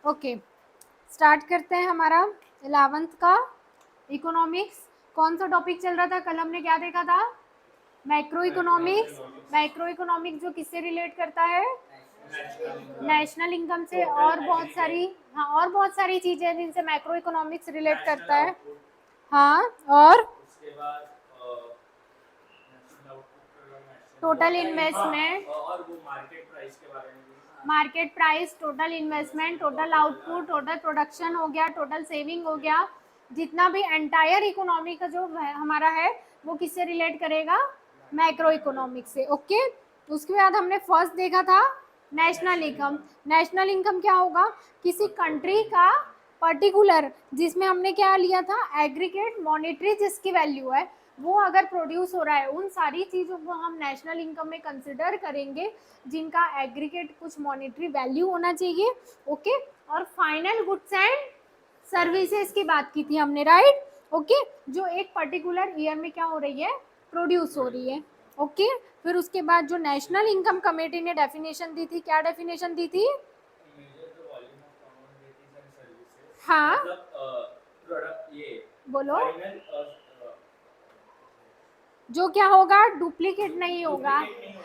Okay, start करते हैं हमारा 11th का इकोनॉमिक्स। कौन सा टॉपिक चल रहा था कल? हमने क्या देखा था? Macro economics. मैक्रो इकोनॉमिक्स जो किससे रिलेट करता है? नेशनल इनकम से, और बहुत सारी, हाँ, और बहुत सारी चीजें हैं जिनसे मैक्रो इकोनॉमिक्स रिलेट करता है। हाँ, और उसके बाद टोटल इन्वेस्टमेंट, और वो मार्केट प्राइस के बारे में भी। Market price, total investment, total output, total production हो गया, टोटल सेविंग हो गया। जितना भी एंटायर इकोनॉमी का जो हमारा है वो किससे रिलेट करेगा? मैक्रो इकोनॉमिक्स से। ओके, उसके बाद हमने फर्स्ट देखा था नेशनल इनकम। नेशनल इनकम क्या होगा? किसी कंट्री का पर्टिकुलर, जिसमें हमने क्या लिया था, एग्रीगेट मॉनेटरी जिसकी वैल्यू है वो अगर प्रोड्यूस हो रहा है, उन सारी चीज़ों को हम नेशनल इनकम में कंसिडर करेंगे जिनका एग्रीगेट कुछ मॉनेटरी वैल्यू होना चाहिए। ओके, और फाइनल गुड्स एंड सर्विसेज की बात की थी हमने, राइट? ओके, जो एक पर्टिकुलर ईयर में क्या हो रही है, प्रोड्यूस हो रही है। ओके, फिर उसके बाद जो नेशनल इनकम कमेटी ने डेफिनेशन दी थी, क्या डेफिनेशन दी थी? हाँ, प्रोडक्ट ये बोलो। फाइनल जो क्या होगा, डुप्लीकेट नहीं होगा।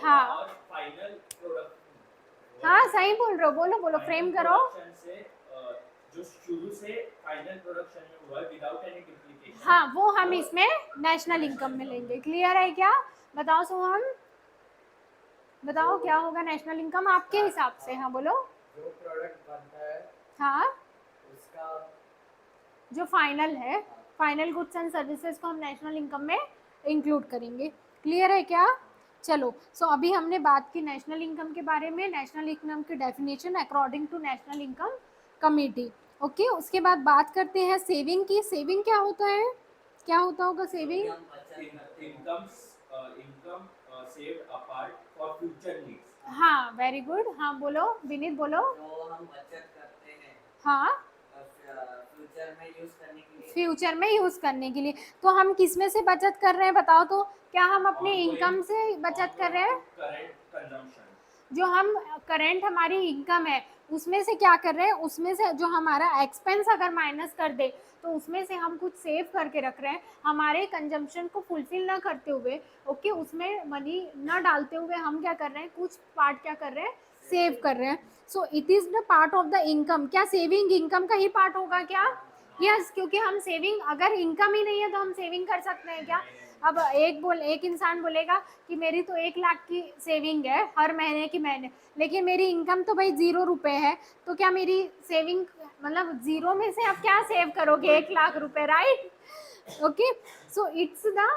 हाँ, और फाइनल प्रोडक्ट। हाँ, सही बोल रहे हो, बोलो बोलो, फ्रेम करो। से जो शुरू से फाइनल प्रोडक्शन में हुआ विदाउट एनी डुप्लीकेशन। हाँ, वो हम इसमें नेशनल इनकम में लेंगे। क्लियर है क्या? बताओ सोहम, बताओ क्या होगा नेशनल इनकम आपके हिसाब से? हाँ, बोलो। जो प्रोडक्ट बनता है हाँ, उसका जो फाइनल है, फाइनल गुड्स एंड सर्विसेज को हम नेशनल इनकम में इंक्लूड करेंगे। क्लियर है क्या? चलो, सो अभी हमने बात की नेशनल इनकम के बारे में, नेशनल इनकम की definition according to national income committee. Okay, उसके बाद बात करते हैं सेविंग की। सेविंग क्या होता है? क्या होता होगा saving? Income income saved apart for future needs. हाँ, वेरी गुड। हाँ, बोलो विनीत, बोलो। जो हम बचत करते हैं हाँ, फ्यूचर में यूज करने के लिए। फ्यूचर में यूज करने के लिए। तो हम किस में से बचत कर रहे हैं बताओ तो? क्या हम अपने इनकम से बचत कर रहे हैं? Current consumption. जो हम करेंट हमारी इनकम है उसमें से क्या कर रहे हैं, उसमें से जो हमारा एक्सपेंस अगर माइनस कर दे तो उसमें से हम कुछ सेव करके रख रहे हैं, हमारे कंजम्पशन को फुलफिल ना करते हुए। ओके, उसमें मनी ना डालते हुए हम क्या कर रहे हैं, कुछ पार्ट क्या कर रहे हैं, सेव कर रहे हैं। So it is the part of the income. क्या सेविंग इनकम का ही पार्ट होगा क्या? यस, क्योंकि हम सेविंग, अगर इनकम ही नहीं है तो हम सेविंग कर सकते हैं क्या? अब एक इंसान बोलेगा कि मेरी तो 1 लाख की सेविंग है हर महीने की महीने, लेकिन मेरी इनकम तो भाई 0 रुपए है, तो क्या मेरी सेविंग, मतलब 0 में से आप क्या सेव करोगे 1 लाख रुपए, right? Okay, so it's the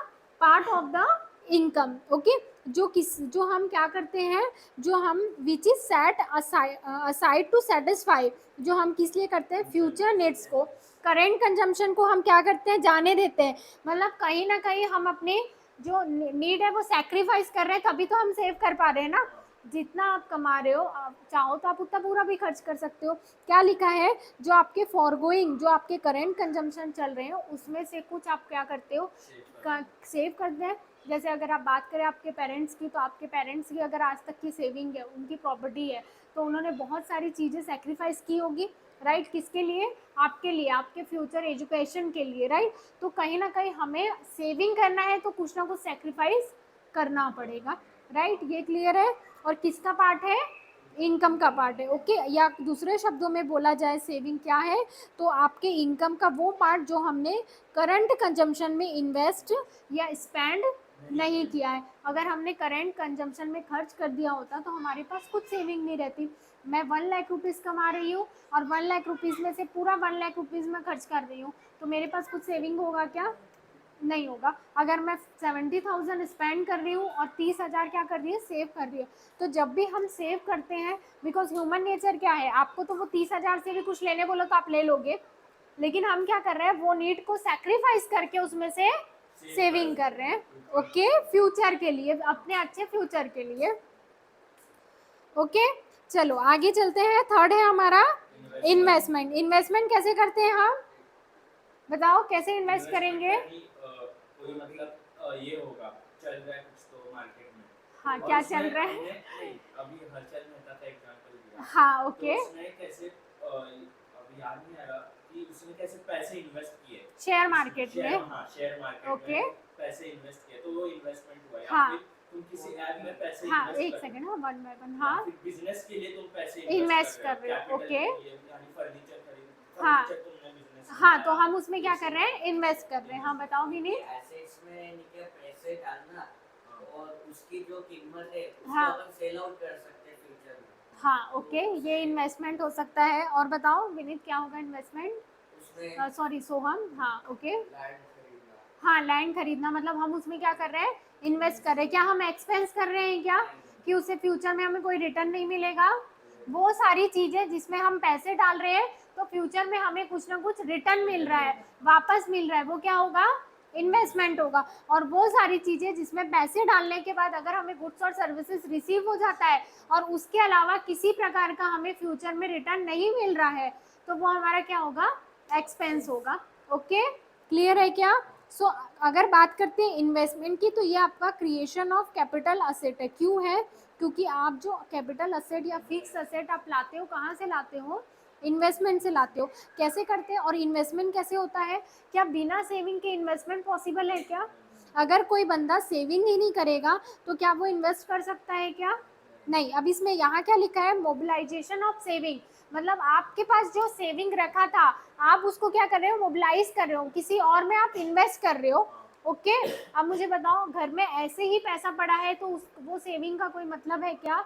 part of the income. Okay, जो हम क्या करते हैं, जो हम which is set aside to satisfy, जो हम किस लिए करते हैं, फ्यूचर नीड्स को। करेंट कंजम्पशन को हम क्या करते हैं, जाने देते हैं। मतलब कहीं ना कहीं हम अपने जो नीड है वो सेक्रीफाइस कर रहे हैं, तभी तो हम सेव कर पा रहे हैं ना। जितना आप कमा रहे हो, आप चाहो तो आप उतना पूरा भी खर्च कर सकते हो। क्या लिखा है, जो आपके फॉरगोइंग, जो आपके करेंट कंजम्पशन चल रहे हैं उसमें से कुछ आप क्या करते हो, सेव करते हैं। जैसे अगर आप बात करें आपके पेरेंट्स की, तो आपके पेरेंट्स की अगर आज तक की सेविंग है, उनकी प्रॉपर्टी है, तो उन्होंने बहुत सारी चीज़ें सेक्रीफाइस की होगी, राइट? किसके लिए? आपके लिए, आपके फ्यूचर एजुकेशन के लिए, राइट? तो कहीं ना कहीं हमें सेविंग करना है तो कुछ ना कुछ सेक्रीफाइस करना पड़ेगा, राइट? ये क्लियर है? और किसका पार्ट है? इनकम का पार्ट है। ओके, या दूसरे शब्दों में बोला जाए सेविंग क्या है, तो आपके इनकम का वो पार्ट जो हमने करंट कंजम्पशन में इन्वेस्ट या स्पेंड नहीं किया है। अगर हमने करंट कंजम्पशन में खर्च कर दिया होता तो हमारे पास कुछ सेविंग नहीं रहती। मैं 1 लाख रुपीज़ कमा रही हूँ और 1 लाख रुपीज़ में से पूरा 1 लाख रुपीज़ में खर्च कर रही हूँ, तो मेरे पास कुछ सेविंग होगा क्या? नहीं होगा। अगर मैं 70,000 स्पेंड कर रही हूँ और 30,000 क्या कर रही है, सेव कर रही है, तो जब भी हम सेव करते हैं, बिकॉज ह्यूमन नेचर क्या है, आपको तो वो 30,000 से भी कुछ लेने बोलो तो आप ले लोगे, लेकिन हम क्या कर रहे हैं, वो नीड को सेक्रीफाइस करके उसमें से सेविंग कर रहे हैं। ओके, फ्यूचर के लिए, अपने अच्छे फ्यूचर के लिए। ओके, चलो आगे चलते हैं। थर्ड है हमारा इन्वेस्टमेंट। इन्वेस्टमेंट कैसे करते हैं हम? बताओ कैसे इन्वेस्ट करेंगे? कोई मतलब ये होगा, चल रहा है कुछ तो मार्केट में। हाँ, क्या चल रहा है? नहीं, अभी हलचल मेहता का एग्जांपल दिया। हाँ, ओके। तो उसने कैसे अभी याद नहीं आ रहा कि उसने कैसे पैसे इन्वेस्ट किए शेयर मार्केट शेयर, में। हाँ शेयर मार्केट ओके में पैसे इन्वेस्ट किए तो वो इन्वेस्टमेंट हुआ, या हाँ फिर तुम किसी ऐप में पैसे हाँ, इन्वेस्ट एक कर रहे सेकंड, हो, हाँ, वन बाय वन, या हाँ फिर बिजनेस के लिए तुम पैसे इन्वेस्ट इन्वेस्ट कर कर रहे रहे हो, हो, कैपिटल ओके यानी फर्नीचर खरीद, हाँ फर्नीचर तुमने बिजनेस हाँ, बनाया, तो हम उसमें क्या कर रहे हैं, इन्वेस्ट कर रहे हैं। हाँ बताओ विनीत। एसेट्स में नीचे पैसे डालना और उसकी जो कीमत है उसको हाँ अपन सेल आउट कर सकते हैं फ्यूचर में। हाँ ओके, ये इन्वेस्टमेंट हो सकता है। और बताओ विनीत क्या होगा इन्वेस्टमेंट? उसमें सॉरी सोहम, हाँ ओके, लैंड खरीदना। हाँ लैंड खरीदना, मतलब हम उसमें क्या कर रहे हैं, इन्वेस्ट कर रहे हैं। क्या हम एक्सपेंस कर रहे हैं क्या, कि उससे फ्यूचर में हमें कोई रिटर्न नहीं मिलेगा? वो सारी चीजें जिसमें हम पैसे डाल रहे हैं तो फ्यूचर में हमें कुछ ना कुछ रिटर्न मिल रहा है, वापस मिल रहा है, वो क्या होगा, इन्वेस्टमेंट होगा। और वो सारी चीजें जिसमें पैसे डालने के बाद अगर हमें गुड्स और सर्विसेज रिसीव हो जाता है और उसके अलावा किसी प्रकार का हमें फ्यूचर में रिटर्न नहीं मिल रहा है, तो वो हमारा क्या होगा, एक्सपेंस होगा। ओके क्लियर है क्या? सो अगर बात करते हैं इन्वेस्टमेंट की, तो ये आपका क्रिएशन ऑफ कैपिटल असेट है। क्यों है? क्योंकि आप जो कैपिटल असेट या फिक्स असेट आप लाते हो, कहाँ से लाते हो, इन्वेस्टमेंट से लाते हो। कैसे करते हैं और इन्वेस्टमेंट कैसे होता है? क्या बिना सेविंग के इन्वेस्टमेंट पॉसिबल है क्या? अगर कोई बंदा सेविंग ही नहीं करेगा तो क्या वो इन्वेस्ट कर सकता है क्या? नहीं। अब इसमें यहाँ क्या लिखा है, मोबिलाइजेशन ऑफ सेविंग, मतलब आपके पास जो सेविंग रखा था आप उसको क्या कर रहे हो, मोबिलाइज कर रहे हो, किसी और में आप इन्वेस्ट कर रहे हो। ओके अब मुझे बताओ, घर में ऐसे ही पैसा पड़ा है तो वो सेविंग का कोई मतलब है क्या?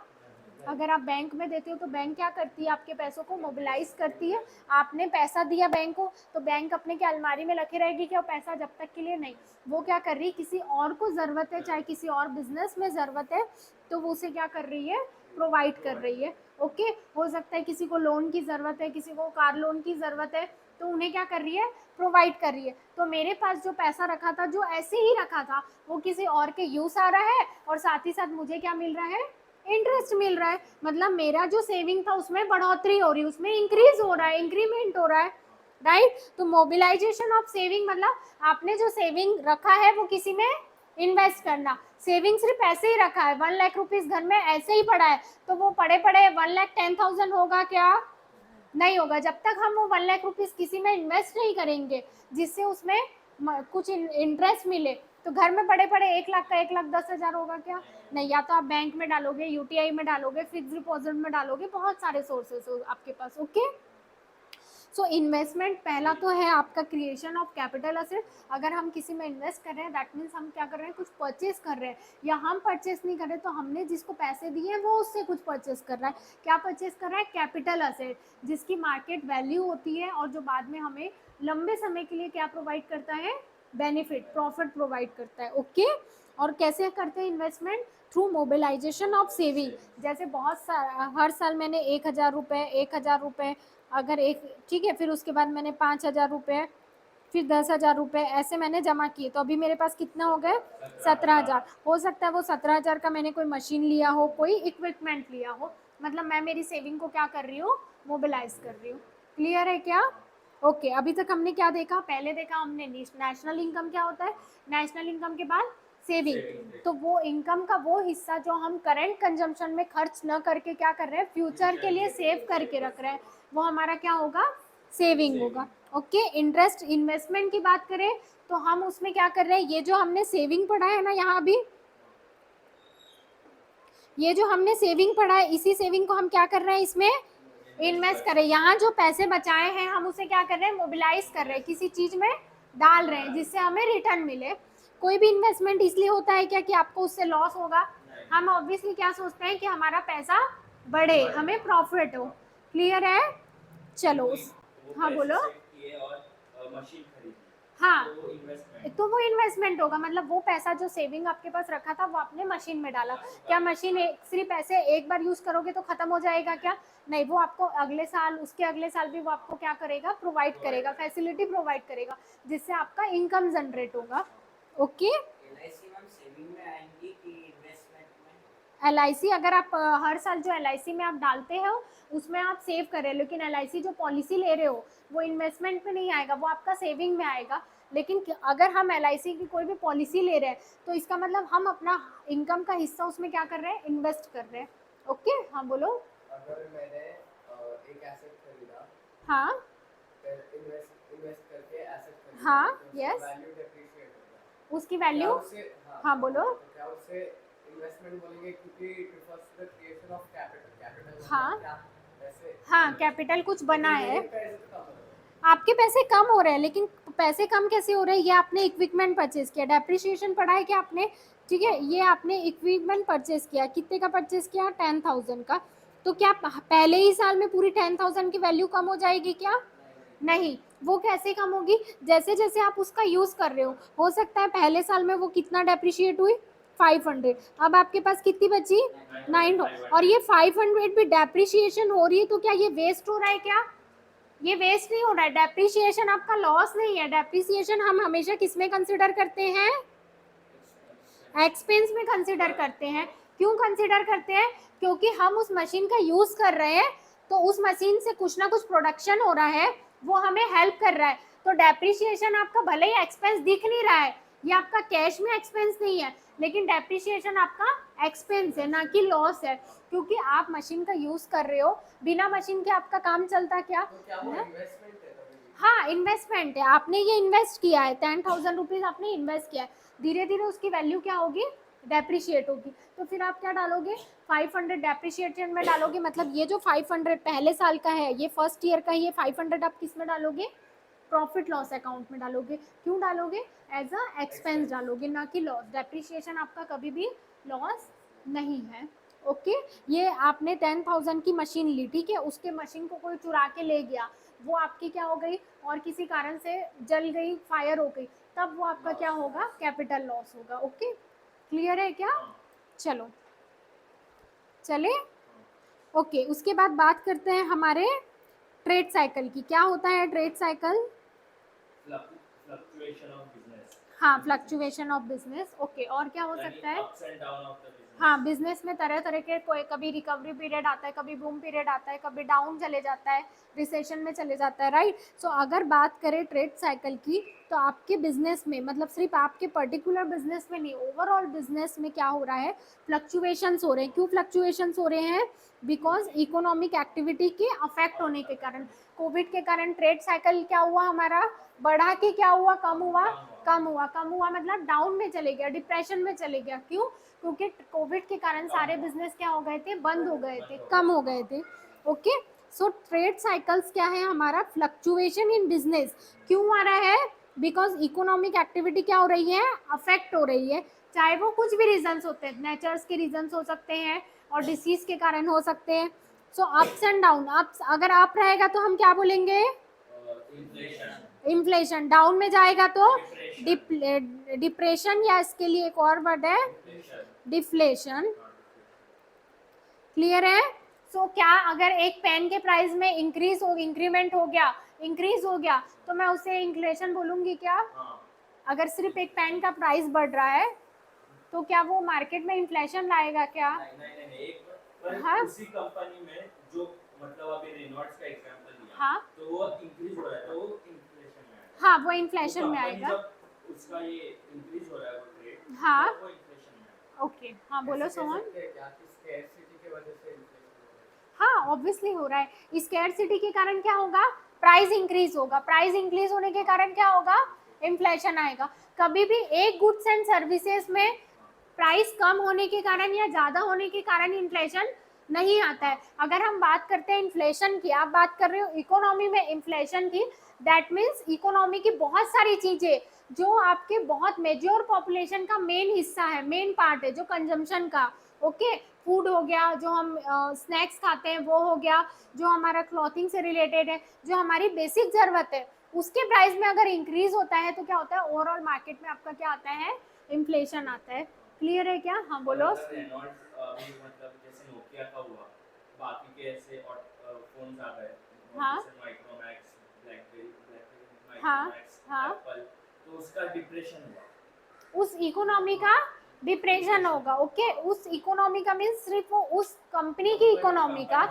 अगर आप बैंक में देते हो तो बैंक क्या करती है, आपके पैसों को मोबिलाइज करती है। आपने पैसा दिया बैंक को तो बैंक अपने के अलमारी में रखे रहेगी क्या, वो पैसा जब तक के लिए नहीं, वो क्या कर रही है, किसी और को ज़रूरत है, चाहे किसी और बिजनेस में ज़रूरत है तो वो उसे क्या कर रही है, प्रोवाइड कर रही है। ओके हो सकता है किसी को लोन की ज़रूरत है, किसी को कार लोन की ज़रूरत है, तो उन्हें क्या कर रही है, प्रोवाइड कर रही है। तो मेरे पास जो पैसा रखा था, जो ऐसे ही रखा था, वो किसी और के यूज़ आ रहा है और साथ ही साथ मुझे क्या मिल रहा है, इंटरेस्ट मिल रहा है। मतलब मेरा जो सेविंग था उसमें बढ़ोतरी हो रही है, उसमें इंक्रीज हो रहा है, इंक्रीमेंट हो रहा है, राइट। तो मोबिलाइजेशन ऑफ सेविंग मतलब आपने जो सेविंग रखा है वो किसी में इन्वेस्ट करना। सेविंग सिर्फ ऐसे ही रखा है, 1 लाख रुपीज घर में ऐसे ही पड़ा है, तो वो पड़े पड़े 1,10,000 होगा क्या? नहीं होगा। जब तक हम वो 1 लाख रुपीज किसी में इन्वेस्ट नहीं करेंगे जिससे उसमें कुछ इंटरेस्ट मिले, तो घर में पड़े पड़े 1 लाख का 1,10,000 होगा क्या? नहीं। या तो आप बैंक में डालोगे, यूटीआई में डालोगे, फिक्स डिपॉजिट में डालोगे, बहुत सारे सोर्सेस हो आपके पास। ओके सो इन्वेस्टमेंट पहला तो है आपका क्रिएशन ऑफ कैपिटल असेट। अगर हम किसी में इन्वेस्ट कर रहे हैं दैट मीन्स हम क्या कर रहे हैं, कुछ परचेज कर रहे हैं, या हम परचेज नहीं कर रहे तो हमने जिसको पैसे दिए हैं वो उससे कुछ परचेज कर रहा है। क्या परचेज कर रहा है? कैपिटल असेट, जिसकी मार्केट वैल्यू होती है और जो बाद में हमें लंबे समय के लिए क्या प्रोवाइड करता है, बेनिफिट, प्रॉफिट प्रोवाइड करता है। ओके और कैसे करते हैं investment? Through mobilisation of saving. जैसे बहुत सारा, हर साल मैंने 1,000 रुपये अगर एक, ठीक है, फिर उसके बाद मैंने 5,000 रुपये, फिर 10,000 रुपये, ऐसे मैंने जमा किए, तो अभी मेरे पास कितना हो गए, 17,000। हो सकता है वो 17,000 का मैंने कोई मशीन लिया हो, कोई इक्विपमेंट लिया हो, मतलब मैं मेरी सेविंग को क्या कर रही हूँ, मोबिलाइज कर रही हूँ। क्लियर है क्या? ओके अभी तक हमने क्या देखा, पहले देखा हमने नेशनल इनकम क्या होता है, नेशनल इनकम के बाद सेविंग। तो वो इनकम का वो हिस्सा जो हम करंट कंजम्पशन में खर्च न करके क्या कर रहे हैं, फ्यूचर के लिए सेव करके रख रहे हैं, वो हमारा क्या होगा, सेविंग होगा। ओके इंटरेस्ट इन्वेस्टमेंट की बात करें तो हम उसमें क्या कर रहे हैं, ये जो हमने सेविंग पढ़ा है ना, यहाँ अभी ये जो हमने सेविंग पढ़ा है, इसी सेविंग को हम क्या कर रहे हैं, इसमें इन्वेस्ट कर रहे हैं। यहाँ जो पैसे बचाए हैं हम उसे क्या कर रहे हैं, मोबिलाइज कर रहे हैं, किसी चीज में डाल रहे हैं जिससे हमें रिटर्न मिले। कोई भी इन्वेस्टमेंट इसलिए होता है क्या कि आपको उससे लॉस होगा? हम ऑब्वियसली क्या सोचते हैं कि हमारा पैसा बढ़े, हमें प्रॉफिट हो। क्लियर है? चलो हाँ बोलो। और मशीन खरीदी, हाँ तो वो इन्वेस्टमेंट, तो वो इन्वेस्टमेंट होगा, मतलब वो पैसा जो सेविंग आपके पास रखा था वो आपने मशीन में डाला। क्या मशीन सिर्फ ऐसे एक बार यूज करोगे तो खत्म हो जाएगा क्या? नहीं, वो आपको अगले साल, उसके अगले साल भी वो आपको क्या करेगा, प्रोवाइड करेगा, फैसिलिटी प्रोवाइड करेगा, जिससे आपका इनकम जनरेट होगा। ओके एलआईसी मैम सेविंग में आएंगी कि इन्वेस्टमेंट में? LIC अगर आप हर साल जो LIC में आप डालते हो उसमें आप सेव कर रहे हो, लेकिन LIC जो पॉलिसी ले रहे हो वो इन्वेस्टमेंट में नहीं आएगा, वो आपका सेविंग में आएगा। लेकिन अगर हम LIC की कोई भी पॉलिसी ले रहे हैं तो इसका मतलब हम अपना इनकम का हिस्सा उसमें क्या कर रहे हैं, इन्वेस्ट कर रहे हैं। ओके हाँ बोलो। अगर मैंने एक एसेट खरीदा हाँ इन्वेस्ट करके एसेट खरीदा हाँ, तो उसका yes. वैल्यू डेप्रिशिएट होगा। उसकी क्या वैल्यू, उसे हाँ बोलो। तो क्या उसे इन्वेस्टमेंट बोलेंगे क्योंकि it refers to the creation of capital. Capital हाँ मतलब क्या पैसे। हाँ, कैपिटल कुछ बना लेकिन है। मेरे पैसे तो कम हो रहे हैं। आपके पैसे कम हो रहे हैं, लेकिन पैसे कम कैसे हो रहे हैं? ये आपने इक्विपमेंट परचेज किया, डेप्रिसिएशन पढ़ा है क्या आपने? ठीक है, ये आपने इक्विपमेंट परचेज किया, कितने का परचेज किया? 10,000 का। तो क्या पहले ही साल में पूरी 10,000 की वैल्यू कम हो जाएगी क्या? नहीं। वो कैसे कम होगी? जैसे जैसे आप उसका यूज कर रहे हो सकता है पहले साल में वो कितना डेप्रिशिएट हुई? 500। अब आपके पास कितनी बची? 9। और ये 500 भी डेप्रिशिएशन हो रही है, तो क्या ये वेस्ट हो रहा है क्या? ये वेस्ट नहीं हो रहा है। डेप्रिसिएशन आपका लॉस नहीं है। डेप्रिसिएशन हम हमेशा किस में कंसिडर करते हैं? एक्सपेंस में कंसिडर करते हैं। क्यों कंसिडर करते हैं? क्योंकि हम उस मशीन का यूज कर रहे हैं, तो उस मशीन से कुछ ना कुछ प्रोडक्शन हो रहा है, वो हमें हेल्प कर रहा है। तो डेप्रिसिएशन आपका भले ही एक्सपेंस दिख नहीं रहा है, ये आपका कैश में एक्सपेंस नहीं है, लेकिन डेप्रिसिएशन आपका एक्सपेंस है, ना कि लॉस है, क्योंकि आप मशीन का यूज कर रहे हो। बिना मशीन के आपका काम चलता क्या? तो क्या वो इन्वेस्टमेंट है तभी भी? हाँ, इन्वेस्टमेंट है। आपने ये इन्वेस्ट किया है, 10,000 रुपीज आपने इन्वेस्ट किया है, धीरे धीरे उसकी वैल्यू क्या होगी? डेप्रिशिएट होगी। तो फिर आप क्या डालोगे? 500 डेप्रिशिएशन में डालोगे। मतलब ये जो 500 पहले साल का है, ये फर्स्ट ईयर का है, ये 500 आप किस में डालोगे? प्रॉफिट लॉस अकाउंट में डालोगे। क्यों डालोगे? एज अ एक्सपेंस डालोगे, ना कि लॉस। डेप्रिशिएशन आपका कभी भी लॉस नहीं है। ओके। ये आपने 10,000 की मशीन ली, ठीक है, उसके मशीन को कोई चुरा के ले गया, वो आपकी क्या हो गई? और किसी कारण से जल गई, फायर हो गई, तब वो आपका क्या होगा? कैपिटल लॉस होगा। ओके, क्लियर है क्या? चलो चले। ओके, उसके बाद बात करते हैं हमारे ट्रेड साइकिल की। क्या होता है trade cycle? Fluctuation of business. हाँ, फ्लक्चुएशन ऑफ बिजनेस। ओके, और क्या हो सकता है? Ups and down of the business. हाँ, बिजनेस में तरह तरह के, कोई कभी रिकवरी पीरियड आता है, कभी बूम पीरियड आता है, कभी डाउन चले जाता है, रिसेशन में चले जाता है, राइट। सो अगर बात करें ट्रेड साइकिल की, तो आपके बिजनेस में, मतलब सिर्फ आपके पर्टिकुलर बिजनेस में नहीं, ओवरऑल बिजनेस में क्या हो रहा है? फ्लक्चुएशंस हो रहे हैं। क्यों फ्लक्चुएशंस हो रहे हैं? बिकॉज इकोनॉमिक एक्टिविटी के अफेक्ट होने के कारण। कोविड के कारण ट्रेड साइकिल क्या हुआ हमारा? बढ़ा के क्या हुआ? कम हुआ। कम हुआ, कम हुआ मतलब डाउन में चले गया, डिप्रेशन में चले गया। क्यों? क्योंकि कोविड के कारण सारे बिजनेस क्या हो गए थे? बंद हो गए थे, कम हो गए थे। ओके। सो ट्रेड साइकिल्स क्या है हमारा? Fluctuation in business. क्यों आ रहा है? बिकॉज इकोनॉमिक एक्टिविटी क्या हो रही है? अफेक्ट हो रही है। चाहे वो कुछ भी रीजंस होते हैं, नेचर्स के रीजंस हो सकते हैं, और डिसीज के कारण हो सकते हैं। सो अप्स एंड डाउन। अप्स, अगर अप रहेगा तो हम क्या बोलेंगे? इन्फ्लेशन। इन्फ्लेशन। डाउन में जाएगा तो डिप्रेशन। डिप्रेशन, या इसके लिए एक और वर्ड है, डिफ्लेशन। क्लियर है? सो क्या अगर एक पेन के प्राइस में इंक्रीमेंट हो गया, इंक्रीज हो गया, तो मैं उसे इन्फ्लेशन बोलूंगी क्या? अगर सिर्फ एक पेन का प्राइस बढ़ रहा है, तो क्या वो मार्केट में इन्फ्लेशन लाएगा क्या? नहीं, एक पर हाँ? उसी कंपनी में जो, मतलब अभी रेनॉल्ड्स का एग्जांपल दिया, हाँ, तो वो इंक्रीज हो रहा है, तो वो इन्फ्लेशन में आएगा। हाँ, वो इन्फ्लेशन में कंपनी आएगा। जब उसका ये इंक्रीज हो रहा है वो ट्रेड, हाँ। तो वो इन्फ्लेशन में आएगा। ओके, हाँ बोलो सोहन। क्या कि स्कैर्सिटी की वजह से इन्फ्लेशन हो रहा है? हाँ, ऑब्वियसली हो रहा है। स्कैर्सिटी के कारण क्या होगा? प्राइस इंक्रीज होगा। प्राइस इंक्रीज होने के कारण क्या होगा? इन्फ्लेशन आएगा। कभी भी एक गुड्स एंड सर्विसेज में प्राइस कम होने के कारण या ज्यादा होने के कारण इन्फ्लेशन नहीं आता है। अगर हम बात करते हैं इन्फ्लेशन की, आप बात कर रहे हो इकोनॉमी में इन्फ्लेशन की, दैट मीन्स इकोनॉमी की बहुत सारी चीजें जो आपके बहुत मेजर पॉपुलेशन का मेन हिस्सा है, मेन पार्ट है, जो कंजम्पशन का, ओके, फूड हो गया, जो हम स्नैक्स खाते हैं वो हो गया, जो हमारा क्लॉथिंग से रिलेटेड है, जो हमारी बेसिक जरूरत है, उसके प्राइस में अगर इंक्रीज होता है तो क्या होता है? ओवरऑल मार्केट में आपका क्या आता है? इन्फ्लेशन आता है। क्लियर है क्या? हाँ बोलो। अगर रेनॉल्ड्स भी, मतलब जैसे नोकिया का हुआ, बाकी के ऐसे फोन्स आ गए, हाँ। जैसे माइक्रोमैक्स, ब्लैकबेरी, हाँ, माइक्रोमैक्स, हाँ। एप्पल, तो उसका डिप्रेशन हुआ। उस इकोनॉमी का डिप्रेशन होगा। ओके, उस इकोनॉमी का मीन्स सिर्फ वो उस कंपनी की इकोनॉमी का,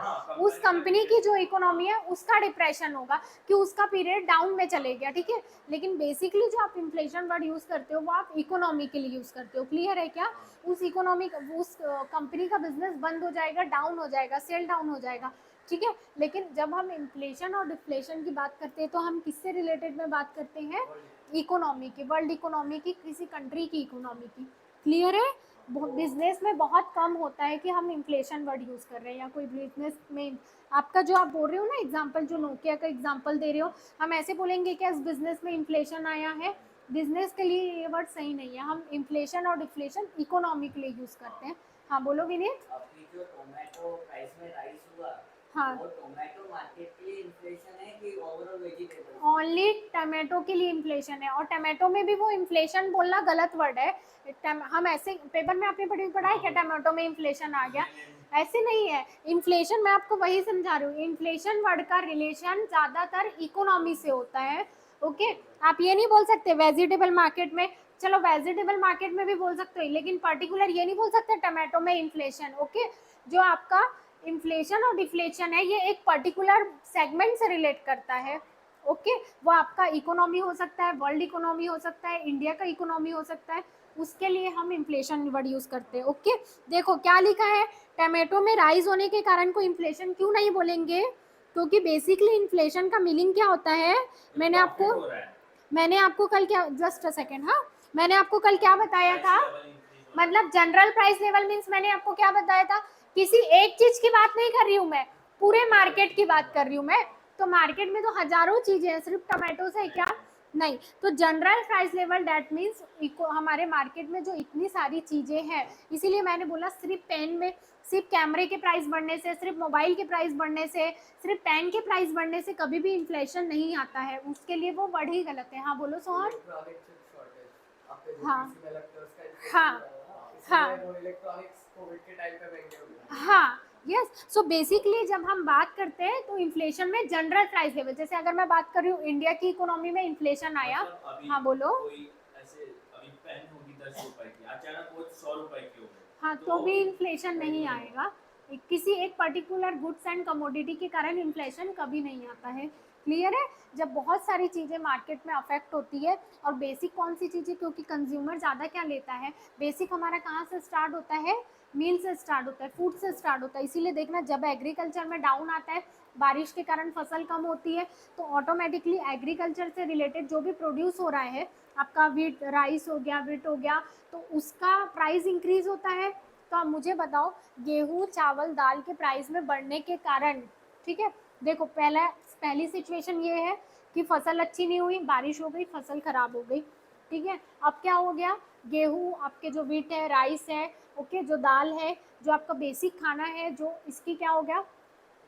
उस कंपनी की जो इकोनॉमी है उसका डिप्रेशन होगा, कि उसका पीरियड डाउन में चले गया, ठीक है। लेकिन बेसिकली जो आप इन्फ्लेशन वर्ड यूज करते हो वो आप इकोनॉमी के लिए यूज करते हो। क्लियर है क्या? उस इकोनॉमी, उस कंपनी का बिजनेस बंद हो जाएगा, डाउन हो जाएगा, सेल डाउन हो जाएगा, ठीक है। लेकिन जब हम इन्फ्लेशन और डिफ्लेशन की बात करते हैं तो हम किससे रिलेटेड में बात करते हैं, इकोनॉमी की, वर्ल्ड इकोनॉमी की, किसी कंट्री की इकोनॉमी की। क्लियर है। बिजनेस में बहुत कम होता है कि हम इन्फ्लेशन वर्ड यूज़ कर रहे हैं या कोई बिजनेस में आपका जो आप बोल रहे हो ना एग्जांपल, जो नोकिया का एग्जांपल दे रहे हो, हम ऐसे बोलेंगे कि इस बिजनेस में इन्फ्लेशन आया है। बिजनेस के लिए ये वर्ड सही नहीं है, हम इन्फ्लेशन और डिफ्लेशन इकोनॉमी के लिए यूज़ करते हैं। हाँ बोलो विनीत। अभी जो टोमेटो प्राइस में राइज हुआ, हाँ, वो टोमेटो मार्केट के लिए इन्फ्लेशन है कि ओवरऑल वेजिटेबल? ओनली टमाटो के लिए इन्फ्लेशन है, और टमाटो में भी वो इन्फ्लेशन बोलना गलत वर्ड है। हम ऐसे पेपर में आपने पढ़ा है क्या टमाटो में इन्फ्लेशन आ गया, ऐसे नहीं है। इन्फ्लेशन मैं आपको वही समझा रही हूँ, इन्फ्लेशन वर्ड का रिलेशन ज़्यादातर इकोनॉमी से होता है। ओके, आप ये नहीं बोल सकते वेजिटेबल मार्केट में, चलो वेजिटेबल मार्केट में भी बोल सकते हो, लेकिन पर्टिकुलर ये नहीं बोल सकते टमाटो में इन्फ्लेशन। ओके, जो आपका इन्फ्लेशन और डिफ्लेशन है ये एक पर्टिकुलर सेगमेंट से रिलेट करता है। ओके, वो आपका इकोनॉमी हो सकता है, वर्ल्ड इकोनॉमी हो सकता है, इंडिया का इकोनॉमी हो सकता है, उसके लिए हम इन्फ्लेशन वर्ड यूज करते हैं। ओके, देखो क्या लिखा है, टमाटो में राइज होने के कारण को इन्फ्लेशन क्यों नहीं बोलेंगे, क्योंकि बेसिकली इन्फ्लेशन का मीनिंग क्या होता है, मैंने आपको कल क्या, जस्ट अ सेकेंड, हाँ मैंने आपको कल क्या बताया था, मतलब जनरल प्राइस लेवल मीन्स मैंने आपको क्या बताया था, किसी एक चीज की बात नहीं कर रही हूँ मैं, पूरे मार्केट की बात कर रही हूँ मैं। तो मार्केट में तो हजारों चीजें हैं, सिर्फ टमाटो से क्या नहीं। तो general price level that means हमारे मार्केट में जो इतनी सारी चीजें हैं, इसीलिए मैंने बोला सिर्फ पेन में, सिर्फ कैमरे के प्राइस बढ़ने से, सिर्फ मोबाइल के प्राइस बढ़ने से, सिर्फ पेन के प्राइस बढ़ने से कभी भी इन्फ्लेशन नहीं आता है, उसके लिए वो वर्ड ही गलत है। हाँ बोलो सोहन। हाँ हाँ हाँ हाँ, यस। सो बेसिकली जब हम बात करते हैं तो इन्फ्लेशन में जनरल प्राइस लेवल, जैसे अगर मैं बात कर रही हूँ इंडिया की इकोनॉमी में इन्फ्लेशन आया, हाँ बोलो। कोई ऐसे अभी पेन होगी 10 रुपए की, अचानक वो 100 रुपए की हो गई, हाँ तो भी इन्फ्लेशन नहीं आएगा, किसी एक पर्टिकुलर गुड्स एंड कमोडिटी के कारण इन्फ्लेशन कभी नहीं आता है। क्लियर है। जब बहुत सारी चीज़ें मार्केट में अफेक्ट होती है, और बेसिक कौन सी चीज़ें, क्योंकि कंज्यूमर ज़्यादा क्या लेता है, बेसिक हमारा कहाँ से स्टार्ट होता है, मील से स्टार्ट होता है, फूड से स्टार्ट होता है। इसीलिए देखना जब एग्रीकल्चर में डाउन आता है, बारिश के कारण फसल कम होती है, तो ऑटोमेटिकली एग्रीकल्चर से रिलेटेड जो भी प्रोड्यूस हो रहा है, आपका वीट राइस हो गया, वीट हो गया, तो उसका प्राइस इंक्रीज होता है। तो आप मुझे बताओ, गेहूँ चावल दाल के प्राइस में बढ़ने के कारण, ठीक है, देखो पहली सिचुएशन ये है कि फसल अच्छी नहीं हुई, बारिश हो गई, फसल खराब हो गई, ठीक है। अब क्या हो गया, गेहूँ, आपके जो वीट है, राइस है, ओके, जो दाल है, जो आपका बेसिक खाना है, जो इसकी क्या हो गया,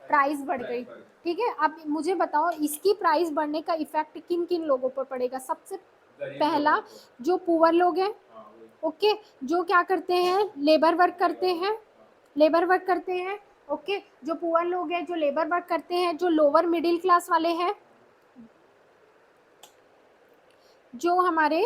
प्राइस बढ़ गई, ठीक है। अब मुझे बताओ इसकी प्राइस बढ़ने का इफेक्ट किन किन लोगों पर पड़ेगा, सबसे पहला जो पुअर लोग हैं, ओके, जो क्या करते हैं, लेबर वर्क करते हैं, ओके, जो पुअर लोग हैं, जो लेबर वर्क करते हैं, जो लोअर मिडिल क्लास वाले हैं, जो हमारे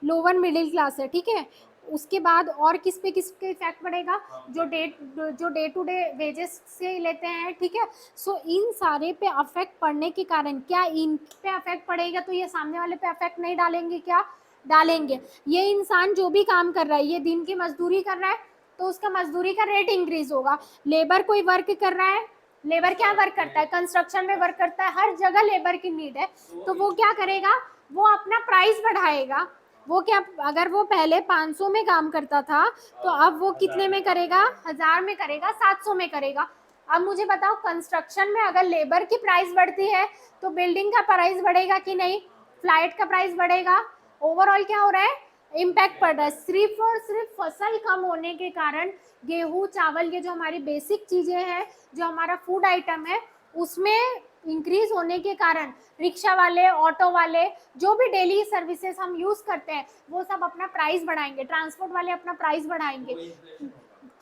लोअर मिडिल क्लास है, ठीक है। उसके बाद और किस पे इफेक्ट पड़ेगा, जो डे टू डे वेजेस से लेते हैं, ठीक है। सो इन सारे पे अफेक्ट पड़ने के कारण क्या इन पे अफेक्ट पड़ेगा, तो ये सामने वाले पे अफेक्ट नहीं डालेंगे, क्या डालेंगे। ये इंसान जो भी काम कर रहा है, ये दिन की मजदूरी कर रहा है, तो उसका मजदूरी का रेट इंक्रीज होगा। लेबर कोई वर्क कर रहा है, लेबर क्या वर्क करता है, कंस्ट्रक्शन में वर्क करता है, हर जगह लेबर की नीड है, तो वो क्या करेगा, वो अपना प्राइस बढ़ाएगा। वो क्या, अगर वो पहले 500 में काम करता था, तो अब वो कितने में करेगा, 1000 में करेगा, 700 में करेगा। अब मुझे बताओ, कंस्ट्रक्शन में अगर लेबर की प्राइस बढ़ती है तो बिल्डिंग का प्राइस बढ़ेगा कि नहीं, फ्लाइट का प्राइस बढ़ेगा। ओवरऑल क्या हो रहा है, इम्पैक्ट पड़ रहा है। सिर्फ और सिर्फ फसल कम होने के कारण गेहूँ चावल, ये जो हमारी बेसिक चीजें हैं, जो हमारा फूड आइटम है, उसमें इंक्रीज होने के कारण रिक्शा वाले, ऑटो वाले, जो भी डेली सर्विसेज हम यूज करते हैं, वो सब अपना प्राइस बढ़ाएंगे, ट्रांसपोर्ट वाले अपना प्राइस बढ़ाएंगे।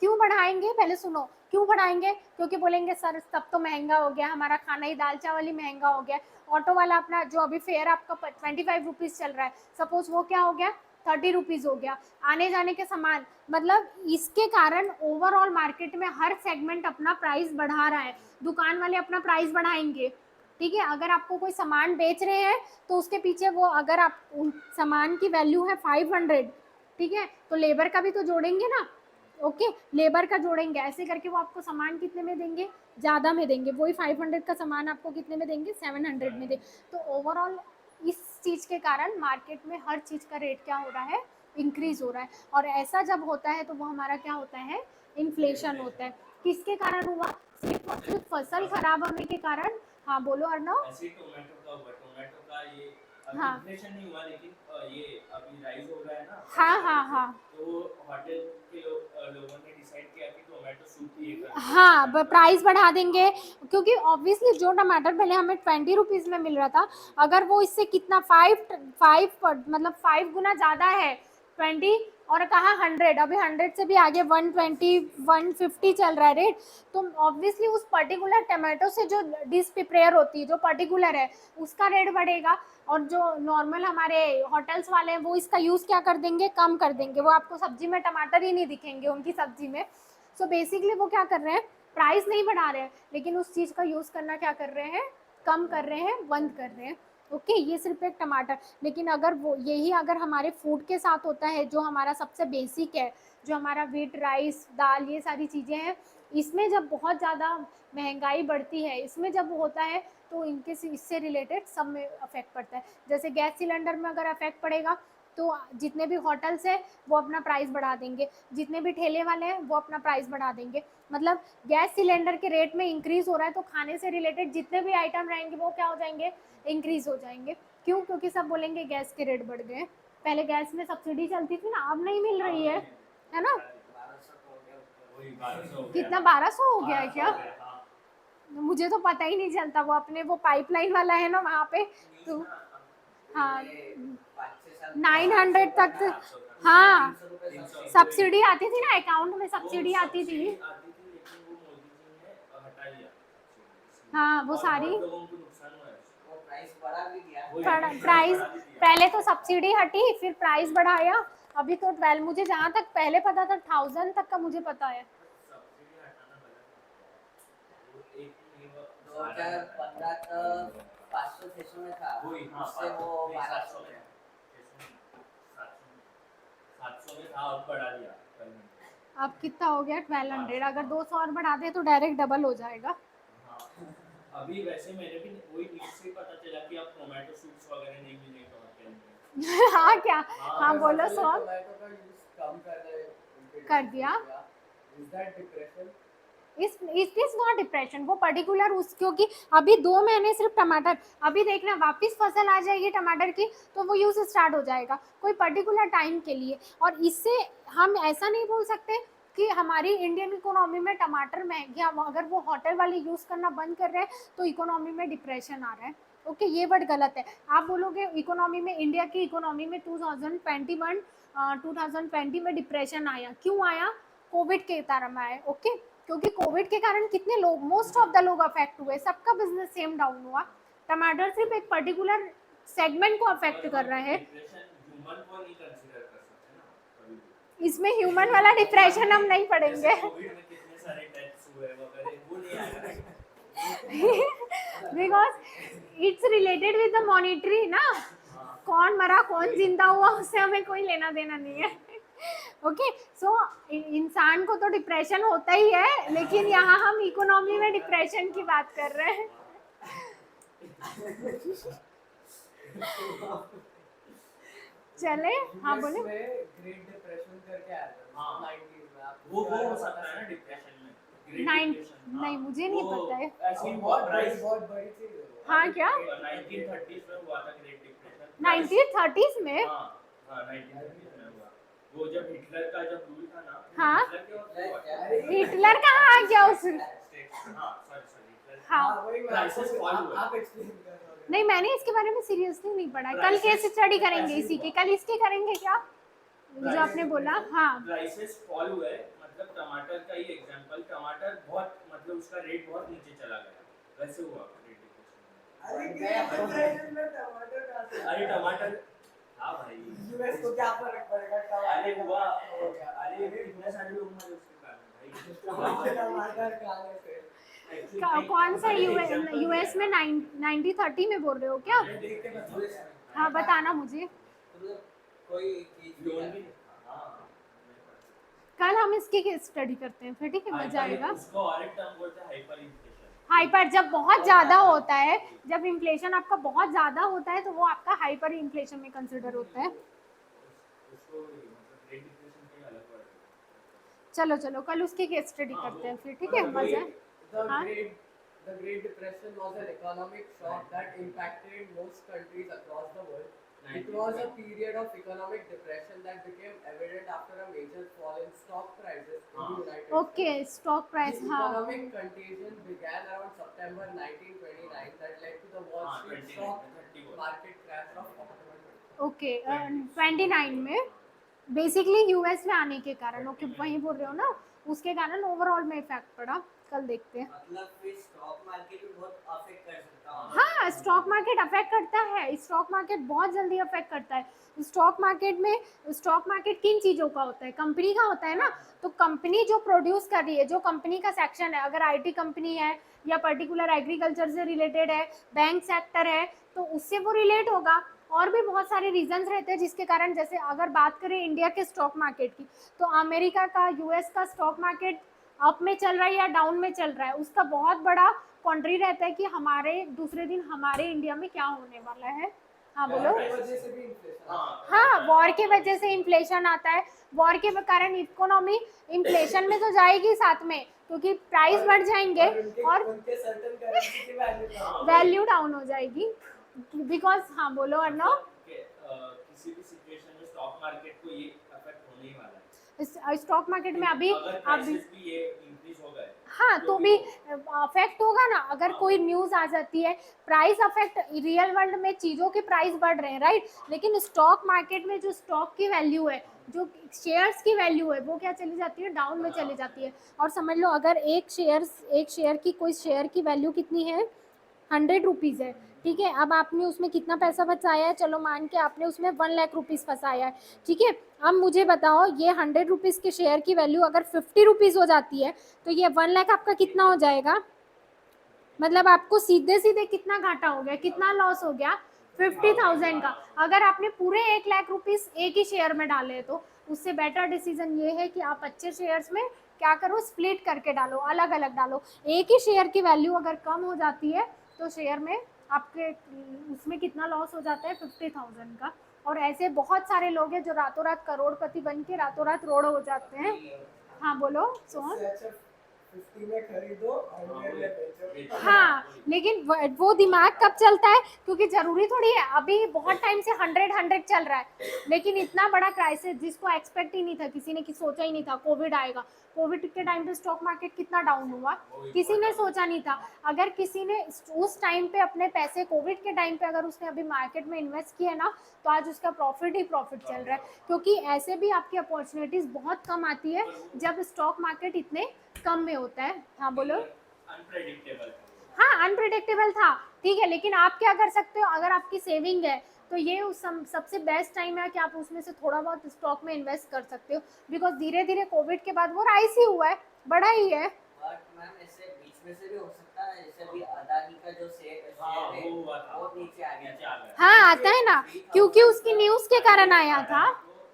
क्यों बढ़ाएंगे, पहले सुनो, क्यों बढ़ाएंगे, क्योंकि बोलेंगे सर तब तो महंगा हो गया, हमारा खाना ही दाल चावल ही महंगा हो गया। ऑटो वाला अपना जो अभी फेयर आपका 25 रुपीज चल रहा है, सपोज वो क्या हो गया, 30 रुपीज हो गया, आने जाने के सामान, मतलब इसके कारण ओवरऑल मार्केट में हर सेगमेंट अपना प्राइस बढ़ा रहा है। दुकान वाले अपना प्राइस बढ़ाएंगे, ठीक है। अगर आपको कोई सामान बेच रहे हैं तो उसके पीछे वो, अगर आप सामान की वैल्यू है 500, ठीक है, तो लेबर का भी तो जोड़ेंगे ना, ओके, लेबर का जोड़ेंगे, ऐसे करके वो आपको सामान कितने में देंगे, ज़्यादा में देंगे, वही 500 का सामान आपको कितने में देंगे, 700 में दे। तो ओवरऑल इस चीज़ के कारण मार्केट में हर चीज़ का रेट क्या हो रहा है, इंक्रीज हो रहा है। और ऐसा जब होता है तो वो हमारा क्या होता है, इन्फ्लेशन होता है। किसके कारण हुआ, सिर्फ और सिर्फ फसल खराब होने के कारण। हाँ बोलो अर्णव। ऐसे ही टोमेटो का हुआ, टोमेटो का ये अभी हाँ। इन्फ्लेशन नहीं हुआ, लेकिन ये अभी राइज हो रहा है ना, हाँ हाँ हाँ तो होटल के लोगों ने डिसाइड किया कि टोमेटो सूप ये कर हाँ प्राइस बढ़ा देंगे, क्योंकि ऑब्वियसली जो टमाटर पहले हमें 20 रुपीज़ में मिल रहा था, अगर वो इससे कितना 5 मतलब 5 गुना ज़्यादा है, 20 और कहा 100, अभी 100 से भी आगे 120 150 चल रहा है रेट। तो ऑब्वियसली उस पर्टिकुलर टमाटो से जो डिश प्रिपेयर होती है, जो पर्टिकुलर है, उसका रेट बढ़ेगा। और जो नॉर्मल हमारे होटल्स वाले हैं वो इसका यूज़ क्या कर देंगे, कम कर देंगे, वो आपको सब्जी में टमाटर ही नहीं दिखेंगे उनकी सब्जी में। सो बेसिकली वो क्या कर रहे हैं, प्राइस नहीं बढ़ा रहे हैं, लेकिन उस चीज़ का यूज़ करना क्या कर रहे हैं, कम कर रहे हैं, बंद कर रहे हैं। ओके ये सिर्फ एक टमाटर। लेकिन अगर वो यही अगर हमारे फूड के साथ होता है, जो हमारा सबसे बेसिक है, जो हमारा व्हीट, राइस, दाल, ये सारी चीज़ें हैं, इसमें जब बहुत ज़्यादा महंगाई बढ़ती है, इसमें जब होता है तो इनके इससे रिलेटेड सब में अफेक्ट पड़ता है। जैसे गैस सिलेंडर में अगर अफेक्ट पड़ेगा तो जितने भी होटल्स हैं वो अपना प्राइस बढ़ा देंगे, जितने भी ठेले वाले हैं वो अपना प्राइस बढ़ा देंगे। मतलब गैस सिलेंडर के रेट में इंक्रीज हो रहा है तो खाने से रिलेटेड जितने भी आइटम रहेंगे वो क्या हो जाएंगे, इंक्रीज हो जाएंगे। क्यों, क्योंकि सब बोलेंगे गैस के रेट बढ़ गए। पहले गैस में सब्सिडी चलती थी ना, अब नहीं मिल रही है ना। 1200 कितना 1200 हो गया है क्या, मुझे तो पता ही नहीं चलता। वो अपने वो पाइपलाइन वाला है ना वहाँ पे, तो हाँ 900 तक। हाँ सब्सिडी आती थी ना, अकाउंट में सब्सिडी आती थी। लेकिन वो मोदी जी ने हटा दिया। हाँ वो और सारी बहुत लोगों को नुकसान हुआ है उससे। वो प्राइस बढ़ा भी दिया। प्राइस, पहले तो सब्सिडी हटी फिर प्राइस बढ़ाया। अभी तो 12, मुझे जहाँ तक पहले पता था 1000 तक का मुझे पता है। सब्सिडी हटाना गलत है। वो एक नहीं, वो 2015 तक 500-600 में था, वही, हाँ, उससे वो 1200 में। 700 में था, अब बढ़ा दिया कल में। अब कितना हो गया, 1200। अगर 200 और बढ़ा दे तो डायरेक्ट डबल हो जाएगा। हाँ, अभी वैसे मैंने भी वही न्यूज़ से पता चला कि अब टोमेटो सूप्स वगैरह नहीं मिलेंगे टमाटर में। हाँ क्या, हाँ, हाँ बोलो सोन। टोमेटो का यूज कम कर दिया। Is that depression? It is not depression, वो पर्टिकुलर उस, क्योंकि अभी 2 महीने सिर्फ टमाटर, अभी देखना वापस फसल आ जाएगी टमाटर की तो वो यूज स्टार्ट हो जाएगा कोई पर्टिकुलर टाइम के लिए। और इससे हम ऐसा नहीं बोल सकते कि हमारी इंडियन इकोनॉमी में टमाटर महंगे, अगर वो होटल वाले यूज़ करना बंद कर रहे हैं तो इकोनॉमी में डिप्रेशन आ रहा है। ओके ये वर्ड गलत है। आप बोलोगे इकोनॉमी में, इंडिया की इकोनॉमी में 2021 2020 में डिप्रेशन आया, क्यों आया, कोविड के कारण आया। ओके क्योंकि कोविड के कारण कितने लोग, मोस्ट ऑफ द लोग अफेक्ट हुए, सबका बिजनेस सेम डाउन हुआ। टमाटर सिर्फ एक पर्टिकुलर सेगमेंट को अफेक्ट कर रहा है। ह्यूमन को नहीं कंसीडर कर सकते ना कभी भी। इसमें ह्यूमन वाला डिप्रेशन हम नहीं पढ़ेंगे। जैसे कोविड में कितने सारे डेथ्स हुए वगैरह, वो नहीं आएगा because it's related with the monetary ना, कौन मरा कौन जिंदा हुआ उससे हमें कोई लेना देना नहीं है। ओके सो इंसान को तो डिप्रेशन होता ही है, लेकिन यहाँ हम इकोनॉमी में डिप्रेशन की बात कर रहे हैं। चले हाँ बोले। ग्रेट डिप्रेशन करके आया था हाँ। 90s में। आप वो हो सकता है ना डिप्रेशन में। Great नाइन Depression, हाँ। नहीं मुझे नहीं वो पता है। ऐसे ही हुआ प्राइस बहुत बड़ी थी। हाँ क्या 1930s में हुआ था ग्रेट डिप्रेशन। 1930s में। हाँ हाँ 1930s में हुआ। वो जब हिटलर का जब रूल था ना, हाँ। हिटलर के वक्त हुआ था। हिटलर कहाँ आ गया उस, हाँ सॉरी हिटलर। हाँ वही Crisis fall हुआ। आप एक्सप्लेन कर रहे हो। नहीं मैंने इसके बारे में सीरियसली नहीं पढ़ा है। कल केस स्टडी करेंगे इसी की, कल इसकी करेंगे क्या, जो आपने बोला। हाँ प्राइसेस फॉल हुए, मतलब टमाटर का ही एग्जांपल, टमाटर बहुत मतलब उसका रेट बहुत नीचे चला गया, वैसे हुआ रेट डिप्रेशन में। अरे टमाटर हाँ भाई, यूएस को क्या फर्क पड़ेगा? अरे हुआ, अरे कितने सारे लोग मरे उसके कारण भाई। टमाटर खाने से कौन सा यूएस में 1930 में बोल रहे हो क्या? हाँ बताना मुझे। कोई चीज लोन भी हाँ कल हम इसकी स्टडी करते हैं फिर, ठीक है, मजा हाइपर, आएगा। उसको और एक टर्म बोलते हैं हाइपर इन्फ्लेशन। हाइपर जब बहुत ज्यादा होता है, जब इन्फ्लेशन आपका बहुत ज्यादा होता है तो वो आपका हाइपर इन्फ्लेशन में कंसिडर होता है। उसको मतलब ग्रेट डिप्रेशन के अलग वर्ड है। चलो चलो कल उसकी केस स्टडी हाँ, करते हैं वो फिर, ठीक है, मतलब मजा। The हाँ Great Depression was an economic shock that impacted most countries across the world. It was a period of economic depression that became evident after a major fall in stock prices in the United okay, States. Stock price, The हाँ economic contagion began around September 1929 that led to the Wall हाँ, Street 29 stock 30 market crash of October 20. Okay 29 में basically US में आने के कारण, okay वही बोल रहे हो ना, उसके कारण ओवरऑल में इफेक्ट पड़ा। कल देखते हैं। मतलब फिर स्टॉक मार्केट भी बहुत अफेक्ट कर सकता है। हाँ स्टॉक मार्केट अफेक्ट करता है, स्टॉक मार्केट बहुत जल्दी अफेक्ट करता है। स्टॉक मार्केट में, स्टॉक मार्केट किन चीज़ों का होता है, कंपनी का होता है ना। तो कंपनी जो प्रोड्यूस कर रही है, जो कंपनी का सेक्शन है, अगर आईटी कंपनी है या पर्टिकुलर एग्रीकल्चर से रिलेटेड है, बैंक सेक्टर है, तो उससे वो रिलेट होगा। और भी बहुत सारे रीजंस रहते हैं जिसके कारण, जैसे अगर बात करें इंडिया के स्टॉक मार्केट की, तो अमेरिका का, यूएस का स्टॉक मार्केट अप में चल रहा है या डाउन में चल रहा है, उसका बहुत बड़ा कॉन्ट्री रहता है कि हमारे दूसरे दिन हमारे इंडिया में क्या होने वाला है। हाँ बोलो। की वजह से भी inflation आता है। हाँ वॉर की वजह से इन्फ्लेशन आता है, वॉर के कारण इकोनॉमी इन्फ्लेशन में तो जाएगी साथ में, क्योंकि प्राइस बढ़ जाएंगे और उनके certain currency की value कम हो वैल्यू डाउन हो जाएगी बिकॉज। हाँ बोलो अर्णव। मतलब किसी भी सिचुएशन में स्टॉक मार्केट को ये अफेक्ट होने ही वाला है। स्टॉक मार्केट में अभी अगर प्राइसेस भी ये इंक्रीज हो गए, हाँ तो भी अफेक्ट होगा ना। अगर कोई न्यूज आ जाती है, प्राइस अफेक्ट, रियल वर्ल्ड में चीजों के प्राइस बढ़ रहे हैं राइट, लेकिन स्टॉक मार्केट में जो स्टॉक की वैल्यू है, जो शेयर्स की वैल्यू है, वो क्या चली जाती है, डाउन में चली जाती है। और समझ लो अगर एक शेयर की, कोई शेयर की वैल्यू कितनी है, 100 रुपीज़ है, ठीक है। अब आपने उसमें कितना पैसा बचाया है, चलो मान के आपने उसमें 1 लाख रुपीज़ फंसाया है, ठीक है। अब मुझे बताओ ये 100 रुपीज़ के शेयर की वैल्यू अगर 50 रुपीज़ हो जाती है, तो ये 1 लाख आपका कितना हो जाएगा, मतलब आपको सीधे सीधे कितना घाटा हो गया, कितना लॉस हो गया, 50,000 का। अगर आपने पूरे 1 लाख रुपीज़ एक ही शेयर में डाले, तो उससे बेटर डिसीजन ये है कि आप अच्छे शेयर्स में क्या करो, स्प्लिट करके डालो, अलग अलग डालो। एक ही शेयर की वैल्यू अगर कम हो जाती है, तो शेयर में आपके उसमें कितना लॉस हो जाता है, 50,000 का। और ऐसे बहुत सारे लोग हैं जो रातों रात करोड़पति बन के रातों रात रोड हो जाते हैं। हाँ बोलो सोहन। इससे अच्छा 50 में खरीदो 100 में बेचो। हाँ लेकिन वो दिमाग कब चलता है, क्योंकि जरूरी थोड़ी है, अभी बहुत टाइम से 100 चल रहा है, लेकिन इतना बड़ा क्राइसिस जिसको एक्सपेक्ट ही नहीं था, किसी ने सोचा ही नहीं था कोविड आएगा। कोविड के टाइम पे स्टॉक मार्केट कितना डाउन हुआ, किसी ने सोचा नहीं था। अगर किसी ने उस टाइम पे अपने पैसे, कोविड के टाइम पे अगर उसने अभी मार्केट में इन्वेस्ट किया ना, तो आज उसका प्रॉफिट ही प्रॉफिट चल रहा है। क्योंकि ऐसे भी आपकी अपॉर्चुनिटीज बहुत कम आती है जब स्टॉक मार्केट इतने कम में होता है। हाँ बोलो। अनप्रेडिक्टेबल। हाँ अनप्रिडिक्टेबल था, ठीक है, लेकिन आप क्या कर सकते हो, अगर आपकी सेविंग है तो ये उस सबसे बेस्ट टाइम है कि आप उसमें से थोड़ा बहुत स्टॉक में इन्वेस्ट कर सकते हो। बिकॉज धीरे धीरे कोविड के बाद वो राइज ही हुआ है, बढ़ा ही है। बट मैम ऐसे बीच में से भी हो सकता है, जैसे अभी अदानी का जो शेयर है वो हुआ था, वो नीचे आ गया था। हाँ आता है ना, क्योंकि उसकी न्यूज के कारण आया था,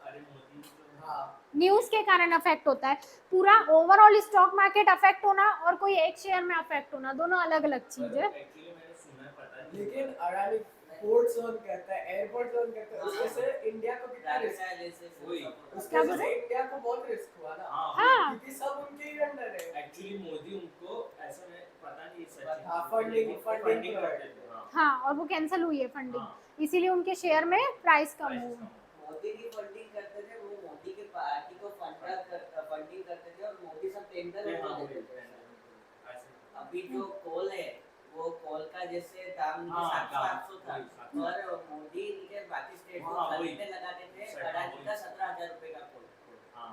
अरे मोदी तो हाँ न्यूज के कारण अफेक्ट होता है। पूरा ओवरऑल स्टॉक मार्केट अफेक्ट होना और कोई एक शेयर में अफेक्ट होना, दोनों अलग अलग चीज है। एक्चुअली मैंने सुना, पता नहीं। लेकिन अडानी पोर्ट जोन करता है, एयरपोर्ट जोन करता है, उसके से इंडिया को कितना रिस्क, वही। उसके वजह से इंडिया को बहुत रिस्क हुआ ना। हाँ क्योंकि सब उनके ही अंडर है। एक्चुअली मोदी उनको ऐसा, मैं पता नहीं सच है। हाँ, फंडिंग करते थे। हाँ। हाँ और वो कैंसिल हुई है फंडिंग, हाँ। इसीलिए उनके शेयर में प्राइस कम Prices हुआ। कम। मोदी की फंडिंग करते थे, वो मोदी की पार्टी को फंडिंग करते थे और मोदी सब टेंडर हाँ, उनको देते थे। अभी जो कोल है, वो कोल का जैसे दाम हाँ, 700-800 था, वही, और मोदी नीचे बाकी स्टेट को हाँ, वही। खरीदने लगाते थे। सही, अडानी वही। का 17,000 रुपए का कोल, हाँ,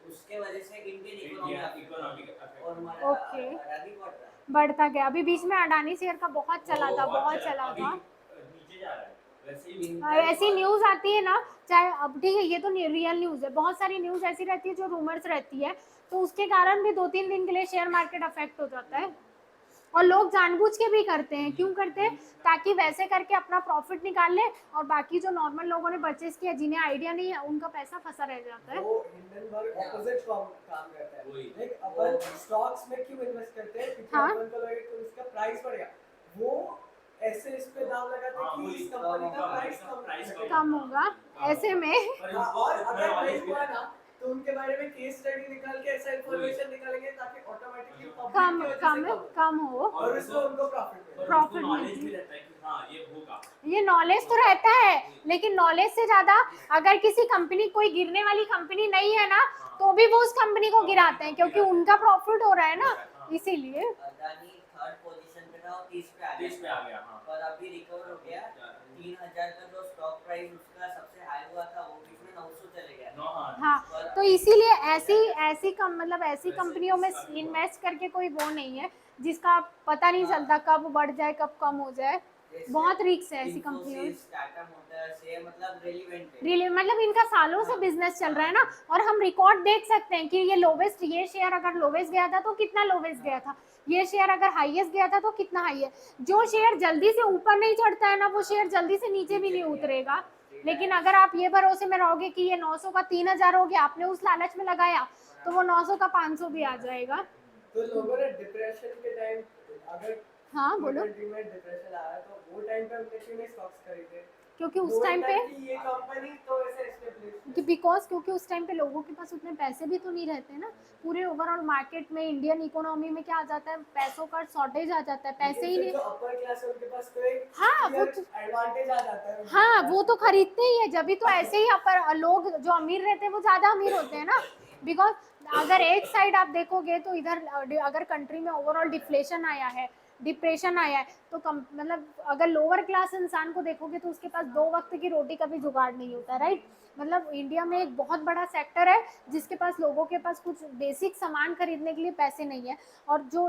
उसके वजह से Indian India economy economic affect. और हमारा ओके। अडानी बढ़ रहा है। बढ़ता गया, अभी बीच में अडानी शेयर का बहुत चला था, बहुत चला अभी था। नीचे जा रहा है वैसे ही। ऐसी न्यूज आती है ना, चाहे अब ठीक है, ये तो रियल न्यूज है, बहुत सारी न्यूज ऐसी रहती है जो रूमर्स रहती है, तो उसके कारण भी 2-3 दिन के लिए शेयर मार्केट अफेक्ट हो जाता है। और लोग जानबूझ के भी करते हैं, क्यों करते हैं? ताकि वैसे करके अपना प्रॉफिट निकाल ले, और बाकी जो नॉर्मल लोगों ने परचेज किया, जिन्हें आइडिया नहीं है, उनका पैसा फंसा रह जाता है। वो हिंडनबर्ग ऑपोजिट काम करता है। वही। लाइक अपन स्टॉक्स में क्यों इन्वेस्ट करते हैं? क्योंकि हाँ। अपन को लगे कि उसका प्राइस बढ़ेगा। वो ऐसे इस पे दाव लगाते हैं कि इस कंपनी का प्राइस कम होगा, ऐसे में और अगर नहीं हुआ ना तो उनके बारे में केस स्टडी निकाल के ऐसा इंफॉर्मेशन निकालेंगे ताकि ऑटोमेटिकली कम पब्लिक कम कम हो, और उसमें उनको प्रॉफिट मिले। प्रॉफिट नॉलेज मिलती भी है। रहता है कि हाँ ये होगा। ये नॉलेज तो रहता है, लेकिन नॉलेज से ज्यादा अगर किसी कंपनी, कोई गिरने वाली कंपनी नहीं है ना, तो भी वो उस कंपनी को गिराते हैं, क्योंकि उनका प्रॉफिट हो रहा है ना, इसीलिए। अदानी थर्ड पोजीशन पे था और 30 पे आ 30 पे आ गया, हाँ। पर अभी रिकवर हो गया। 3000 का जो स्टॉक प्राइस उसका सबसे हाई हुआ था वो बीच में 900 चले गया। हाँ, तो इसीलिए ऐसी मतलब ऐसी कंपनियों में इन्वेस्ट करके कोई वो नहीं है जिसका पता नहीं चलता कब बढ़ जाए कब कम हो जाए, बहुत रिस्क है ऐसी कंपनियों में। टाटा मोटर्स ये मतलब रेलिवेंट है। रिले मतलब इनका सालों से बिजनेस चल रहा है ना, और हम रिकॉर्ड देख सकते हैं कि ये लोवेस्ट, ये शेयर अगर लोवेस्ट गया था तो कितना लोवेस्ट गया था, ये शेयर अगर हाईएस्ट गया था तो कितना हाई है। जो शेयर जल्दी से ऊपर नहीं चढ़ता है ना, वो शेयर जल्दी से नीचे भी नहीं उतरेगा। लेकिन अगर आप ये भरोसे में रहोगे कि ये 900 का 3000 हो गया, आपने उस लालच में लगाया, तो वो 900 का 500 भी आ जाएगा। तो लोगों ने डिप्रेशन के टाइम, अगर हाँ बोलो। कंट्री में डिप्रेशन आया तो वो टाइम पे हमने क्यों नहीं स्टॉक्स खरीदे? क्योंकि उस टाइम पे ये कंपनी तो ऐसे एस्टेब्लिश क्योंकि उस टाइम पे लोगों के पास उतने पैसे भी तो नहीं रहते ना। पूरे ओवरऑल मार्केट में, इंडियन इकोनॉमी में क्या आ जाता है, पैसों का शॉर्टेज आ जाता है, पैसे ही नहीं। जो अपर क्लास है उनके पास तो एक हाँ, वो एडवांटेज आ जाता है। हाँ, वो तो खरीदते ही है, जब भी तो ऐसे ही अपर लोग जो अमीर रहते हैं वो ज्यादा अमीर होते हैं ना, बिकॉज अगर एक साइड आप देखोगे तो इधर अगर कंट्री में ओवरऑल डिफ्लेशन आया है, डिप्रेशन आया है, तो मतलब अगर लोअर क्लास इंसान को देखोगे तो उसके पास 2 वक्त की रोटी का भी जुगाड़ नहीं होता, राइट। मतलब इंडिया में एक बहुत बड़ा सेक्टर है जिसके पास, लोगों के पास कुछ बेसिक सामान खरीदने के लिए पैसे नहीं है, और जो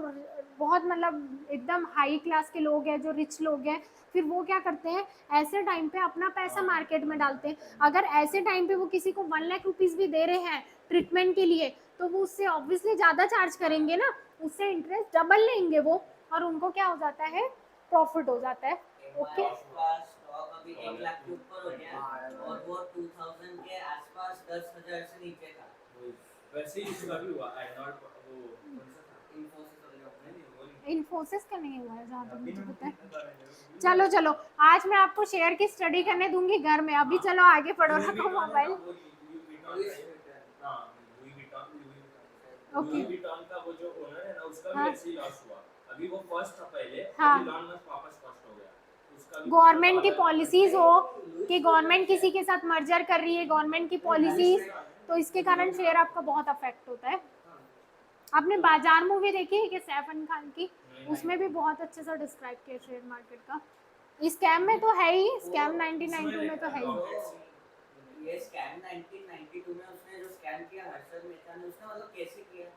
बहुत मतलब एकदम हाई क्लास के लोग हैं, जो रिच लोग हैं, फिर वो क्या करते हैं, ऐसे टाइम पे अपना पैसा मार्केट में डालते हैं। अगर ऐसे टाइम पे वो किसी को 1 लाख रुपीस भी दे रहे हैं ट्रीटमेंट के लिए, तो वो उससे ऑब्वियसली ज़्यादा चार्ज करेंगे ना, उससे इंटरेस्ट डबल लेंगे वो, और उनको क्या हो जाता है, प्रॉफिट हो जाता है। ओके, स्टॉक अभी 1 लाख के ऊपर हो गया और वो 2000 के आसपास 10,000 से नीचे था। वैसे ही इसका भी हुआ, आई नॉट वो कौन सा था, इन्फोसिस वगैरह नहीं वो नहीं। इन्फोसिस का नहीं हुआ है जहाँ तक मुझे पता है। चलो चलो, आज मैं आपको शेयर की स्टडी करने दूंगी घर में, अभी चलो आगे पढ़ो, रखो मोबाइल। लुई विटॉन का वो जो ओनर है ना, उसका भी ऐसे ही लॉस हुआ। अभी वो फर्स्ट था पहले, हाँ। अभी लॉन मस्क वापस फर्स्ट हो गया। उसका भी गवर्नमेंट की पॉलिसीज हो कि गवर्नमेंट किसी के साथ मर्जर कर रही है, गवर्नमेंट की पॉलिसीज, तो इसके कारण शेयर आपका बहुत अफेक्ट होता है। आपने बाजार मूवी देखी है कि सैफ अली खान की, उसमें भी बहुत अच्छे से डिस्क्राइब किया शेयर मार्केट का। स्कैम में तो है ही, स्कैम 1992 में तो है ही। ये स्कैम 1992 में उसने जो स्कैम किया हर्षद मेहता ने, उसने मतलब कैसे किया?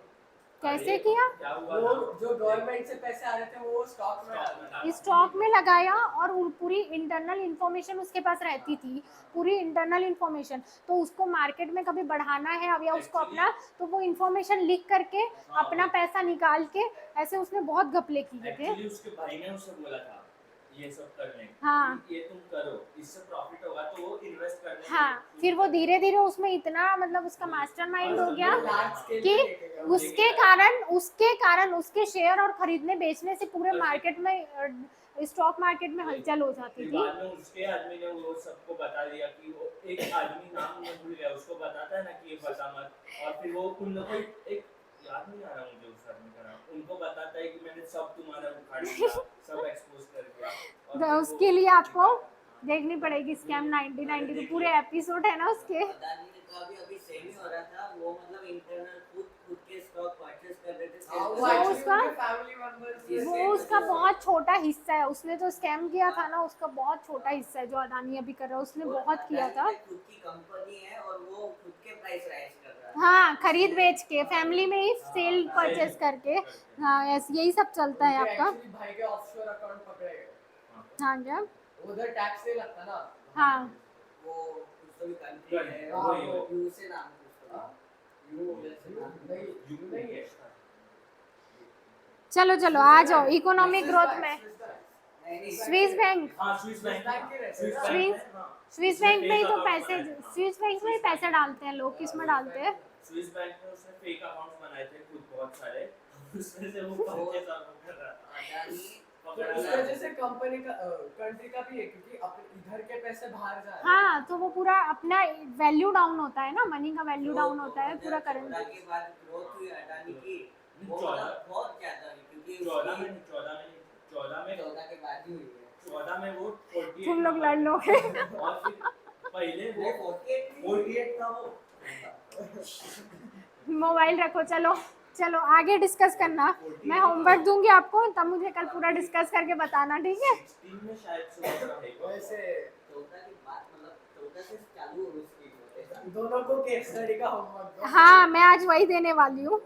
कैसे किया? क्या हुआ वो ना? जो गवर्नमेंट से पैसे आ रहे थे वो स्टॉक में डाले। स्टॉक में लगाया, और पूरी इंटरनल इंफॉर्मेशन उसके पास रहती थी, पूरी इंटरनल इंफॉर्मेशन, तो उसको मार्केट में कभी बढ़ाना है अब या उसको अपना, तो वो इंफॉर्मेशन लीक करके अपना पैसा निकाल के, ऐसे उसने बहुत घपले किए थे। एक्चुअली उसके भाई ने उसे बोला था ये सब करने, हाँ। ये तुम करो, इससे प्रॉफिट होगा, तो वो इन्वेस्ट करने। हाँ, फिर वो धीरे धीरे उसमें इतना मतलब उसका मास्टरमाइंड हो गया कि उसके कारण उसके शेयर और खरीदने बेचने से पूरे मार्केट में, स्टॉक मार्केट में हलचल हो जाती थी। बाद में उसके आदमी ने वो सबको बता दिया कि वो एक आदमी, नाम मैं भूल गया, उसको बताता है ना कि ये बता मत, और फिर वो उन लोगों को, एक याद नहीं आ रहा मुझे उस आदमी का नाम, उनको बताता है कि मैंने सब तुम्हारा उखाड़ दिया, सब एक्सपोज कर दिया। तो उसके लिए आपको देखनी पड़ेगी स्कैम 1992, पूरे एपिसोड है ना उसके। अदानी ने तो अभी सेम ही हो रहा था, वो मतलब इंटरनल खुद के स्टॉक परचेज कर रहे थे। वो उसका बहुत छोटा हिस्सा है, उसने जो स्कैम किया था ना उसका बहुत छोटा हिस्सा है जो अदानी अभी कर रहा है, उसने बहुत किया था। खुद की कंपनी है और वो खुद के प्राइस राइज कर रहा है। हाँ, खरीद बेच के, फैमिली में ही सेल परचेज करके, हाँ यही सब चलता है आपका। भाई के ऑफशोर अकाउंट पकड़े गए। हाँ क्या? उधर टैक्स नहीं लगता ना। हाँ, वो कुछ तो भी कंट्री है, हाँ, यू से नाम कुछ तो। यू नहीं है। चलो चलो आ जाओ इकोनॉमिक ग्रोथ में। स्विस बैंक, हाँ स्विस बैंक स्विस बैंक में ही तो पैसे, स्विस बैंक में ही पैसे डालते हैं लोग, किस में डालते हैं? स्विस बैंक में उसने फेक अकाउंट्स बनाए थे खुद बहुत सारे, उसमें से वो परचेज कर रहा था। तो इस वजह से कंपनी का कंट्री का भी है, क्योंकि अपने इधर के पैसे बाहर जा रहे हैं। हाँ तो वो पूरा अपना वैल्यू डाउन होता है ना, मनी का वैल्यू डाउन होता है पूरा करेंसी। के बाद ग्रोथ हुई अडानी की, वो 14 बहुत ज्यादा हुई, क्योंकि 14 में 14 के बाद ही हुई है। 14 में वो 48 तुम लोग लड़ लोगे। और फिर पहले वो 48 था वो। मोबाइल रखो, चलो चलो आगे डिस्कस करना, मैं होमवर्क दूंगी आपको, तब मुझे कल पूरा डिस्कस करके बताना, ठीक है? 16 में शायद से होता है वैसे 14 की बात, मतलब 14 से चालू हो उसकी growth है। दोनों को केस स्टडी का होमवर्क दो। हाँ मैं आज वही देने वाली हूँ।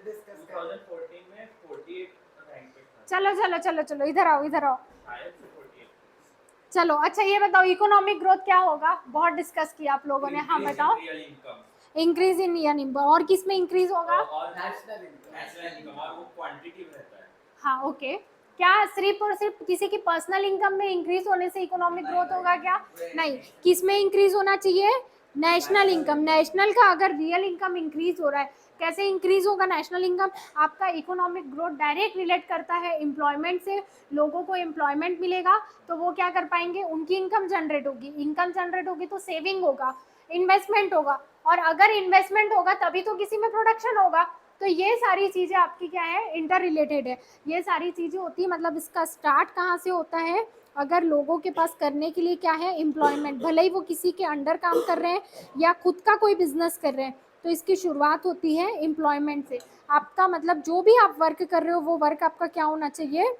डिस्कस कर 2014 में 48 रैंक पे था चलो चलो चलो चलो इधर आओ इधर आओ। शायद से 48। चलो अच्छा ये बताओ इकोनॉमिक ग्रोथ क्या होगा, बहुत डिस्कस किया आप लोगों ने, हाँ बताओ। रियल इनकम इंक्रीज इन यानी और किस में इंक्रीज होगा? और नेशनल इनकम। नेशनल इनकम, और वो क्वांटिटी रहता है। हाँ ओके, क्या सिर्फ और सिर्फ किसी की पर्सनल इनकम में इंक्रीज होने से इकोनॉमिक ग्रोथ होगा क्या? नहीं, किस में इंक्रीज होना चाहिए? National income. नेशनल का अगर रियल इनकम इंक्रीज हो रहा है, कैसे इंक्रीज होगा नेशनल इनकम? आपका इकोनॉमिक ग्रोथ डायरेक्ट रिलेट करता है एम्प्लॉयमेंट से, लोगों को एम्प्लॉयमेंट मिलेगा तो वो क्या कर पाएंगे, उनकी इनकम जनरेट होगी, इनकम जनरेट होगी तो सेविंग होगा, इन्वेस्टमेंट होगा, और अगर इन्वेस्टमेंट होगा तभी तो किसी में प्रोडक्शन होगा। तो ये सारी चीज़ें आपकी क्या है, इंटर रिलेटेड है, ये सारी चीज़ें होती है। मतलब इसका स्टार्ट कहाँ से होता है? अगर लोगों के पास करने के लिए क्या है, एम्प्लॉयमेंट, भले ही वो किसी के अंडर काम कर रहे हैं या खुद का कोई बिजनेस कर रहे हैं, तो इसकी शुरुआत होती है एम्प्लॉयमेंट से। आपका मतलब जो भी आप वर्क कर रहे हो वो वर्क आपका क्या होना चाहिए,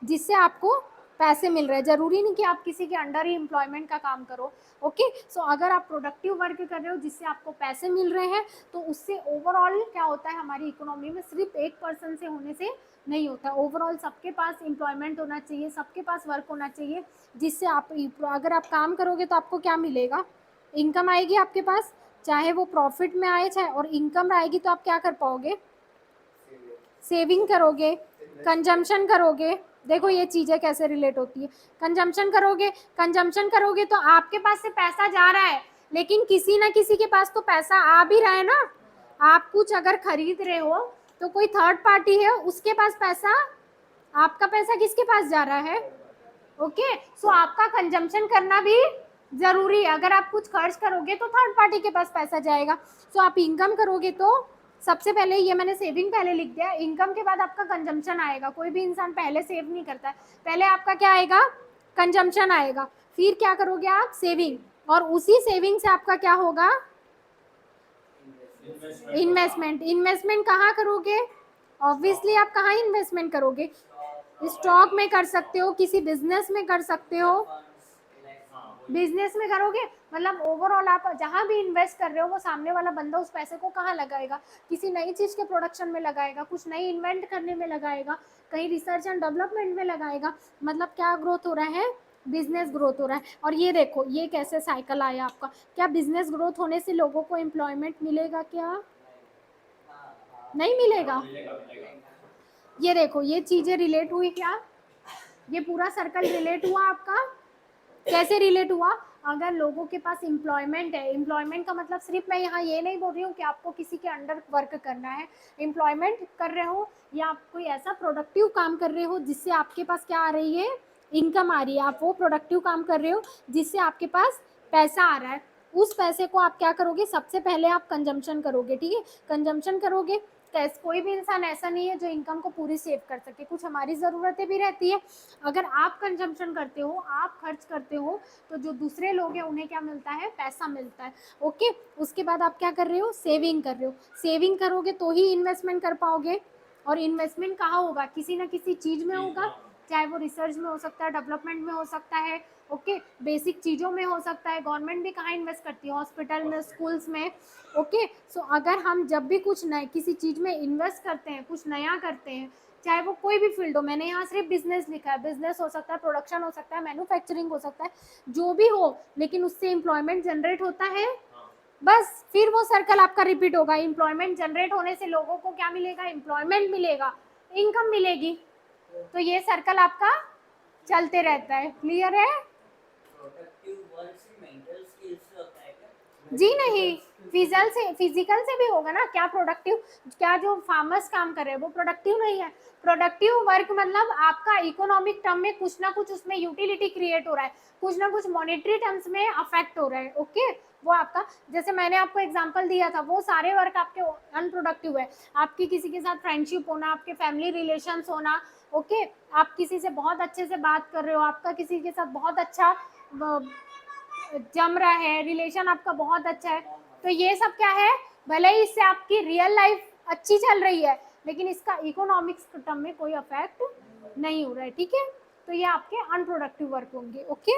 जिससे आपको पैसे मिल रहे हैं। जरूरी नहीं कि आप किसी के अंडर ही एम्प्लॉयमेंट का काम करो। ओके, सो अगर आप प्रोडक्टिव वर्क कर रहे हो जिससे आपको पैसे मिल रहे हैं, तो उससे ओवरऑल क्या होता है हमारी इकोनॉमी में, सिर्फ एक पर्सन से होने से नहीं होता, ओवरऑल सबके पास एम्प्लॉयमेंट होना चाहिए, सबके पास वर्क होना चाहिए, जिससे आप अगर आप काम करोगे तो आपको क्या मिलेगा, इनकम आएगी आपके पास, चाहे वो प्रॉफिट में आए चाहे, और इनकम आएगी तो आप क्या कर पाओगे, सेविंग करोगे, कंजम्पशन करोगे। देखो ये चीज़ें कैसे रिलेट होती है, कंजम्पशन करोगे तो आपके पास से पैसा जा रहा है, लेकिन किसी ना किसी के पास तो पैसा आ भी रहा है ना। आप कुछ अगर खरीद रहे हो तो कोई थर्ड पार्टी है, उसके पास पैसा, आपका पैसा किसके पास जा रहा है? ओके, सो आपका कंजम्पशन करना भी जरूरी है। अगर आप कुछ खर्च करोगे तो थर्ड पार्टी के पास पैसा जाएगा। सो आप इनकम करोगे तो सबसे पहले, ये मैंने सेविंग पहले लिख दिया, इनकम के बाद आपका कंजम्पशन आएगा। कोई भी इंसान पहले सेव नहीं करता है, पहले आपका क्या आएगा, कंजम्पशन आएगा, फिर क्या करोगे आप, सेविंग, और उसी सेविंग से आपका क्या होगा, इन्वेस्टमेंट। इन्वेस्टमेंट कहाँ करोगे? ऑब्वियसली आप कहाँ इन्वेस्टमेंट करोगे, स्टॉक में कर सकते हो, किसी बिजनेस में कर सकते हो, बिजनेस में करोगे, मतलब ओवरऑल आप जहाँ भी इन्वेस्ट कर रहे हो वो सामने वाला बंदा उस पैसे को कहाँ लगाएगा, किसी नई चीज़ के प्रोडक्शन में लगाएगा, कुछ नई इन्वेंट करने में लगाएगा, कहीं रिसर्च एंड डेवलपमेंट में लगाएगा। मतलब क्या ग्रोथ हो रहा है, बिजनेस ग्रोथ हो रहा है। और ये देखो ये कैसे साइकिल आया आपका, क्या बिजनेस ग्रोथ होने से लोगों को एम्प्लॉयमेंट मिलेगा क्या? नहीं मिलेगा। ये देखो ये चीज़ें रिलेट हुई क्या, ये पूरा सर्कल रिलेट हुआ आपका, कैसे रिलेट हुआ? अगर लोगों के पास एम्प्लॉयमेंट है, एम्प्लॉयमेंट का मतलब सिर्फ मैं यहाँ ये नहीं बोल रही हूँ कि आपको किसी के अंडर वर्क करना है, एम्प्लॉयमेंट कर रहे हो या आप कोई ऐसा प्रोडक्टिव काम कर रहे हो जिससे आपके पास क्या आ रही है, इनकम आ रही है, आप वो प्रोडक्टिव काम कर रहे हो जिससे आपके पास पैसा आ रहा है, उस पैसे को आप क्या करोगे, सबसे पहले आप कंजम्पशन करोगे। ठीक है, कंजम्पशन करोगे, कोई भी इंसान ऐसा नहीं है जो इनकम को पूरी सेव कर सके, कुछ हमारी ज़रूरतें भी रहती है। अगर आप कंजम्पशन करते हो, आप खर्च करते हो, तो जो दूसरे लोग हैं उन्हें क्या मिलता है, पैसा मिलता है। ओके, उसके बाद आप क्या कर रहे हो, सेविंग कर रहे हो, सेविंग करोगे तो ही इन्वेस्टमेंट कर पाओगे, और इन्वेस्टमेंट कहाँ होगा, किसी ना किसी चीज़ में होगा, चाहे वो रिसर्च में हो सकता है, डेवलपमेंट में हो सकता है, ओके, बेसिक चीज़ों में हो सकता है। गवर्नमेंट भी कहाँ इन्वेस्ट करती है, हॉस्पिटल में, स्कूल्स में। ओके, सो अगर हम जब भी कुछ नए किसी चीज़ में इन्वेस्ट करते हैं, कुछ नया करते हैं, चाहे वो कोई भी फील्ड हो, मैंने यहाँ सिर्फ बिजनेस लिखा है, बिजनेस हो सकता है, प्रोडक्शन हो सकता है, मैन्युफैक्चरिंग हो सकता है, जो भी हो, लेकिन उससे एम्प्लॉयमेंट जनरेट होता है, बस फिर वो सर्कल आपका रिपीट होगा। एम्प्लॉयमेंट जनरेट होने से लोगों को क्या मिलेगा, एम्प्लॉयमेंट मिलेगा, इनकम मिलेगी, तो ये सर्कल आपका चलते रहता है। क्लियर है? प्रोडक्टिव वर्क से मेंटल स्किल्स से होता है क्या? जी नहीं, फिजिकल से भी होगा ना। क्या प्रोडक्टिव, क्या जो फार्मर्स काम कर रहे हैं वो प्रोडक्टिव नहीं है? प्रोडक्टिव वर्क मतलब आपका इकोनॉमिक टर्म में कुछ ना कुछ उसमें यूटिलिटी क्रिएट हो रहा है, कुछ ना कुछ मॉनेटरी टर्म्स में अफेक्ट हो रहा है। ओके, वो आपका, जैसे मैंने आपको एग्जांपल दिया था, वो सारे वर्क आपके अनप्रोडक्टिव है। आपकी किसी के साथ फ्रेंडशिप होना, आपके फैमिली रिलेशंस होना, ओके, आप किसी से बहुत अच्छे से बात कर रहे हो, आपका किसी के साथ बहुत अच्छा जम रहा है, रिलेशन आपका बहुत अच्छा है, तो ये सब क्या है, भले ही इससे आपकी रियल लाइफ अच्छी चल रही है लेकिन इसका इकोनॉमिक्स टर्म में कोई अफेक्ट नहीं हो रहा है। ठीक है, तो ये आपके अनप्रोडक्टिव वर्क होंगे। ओके,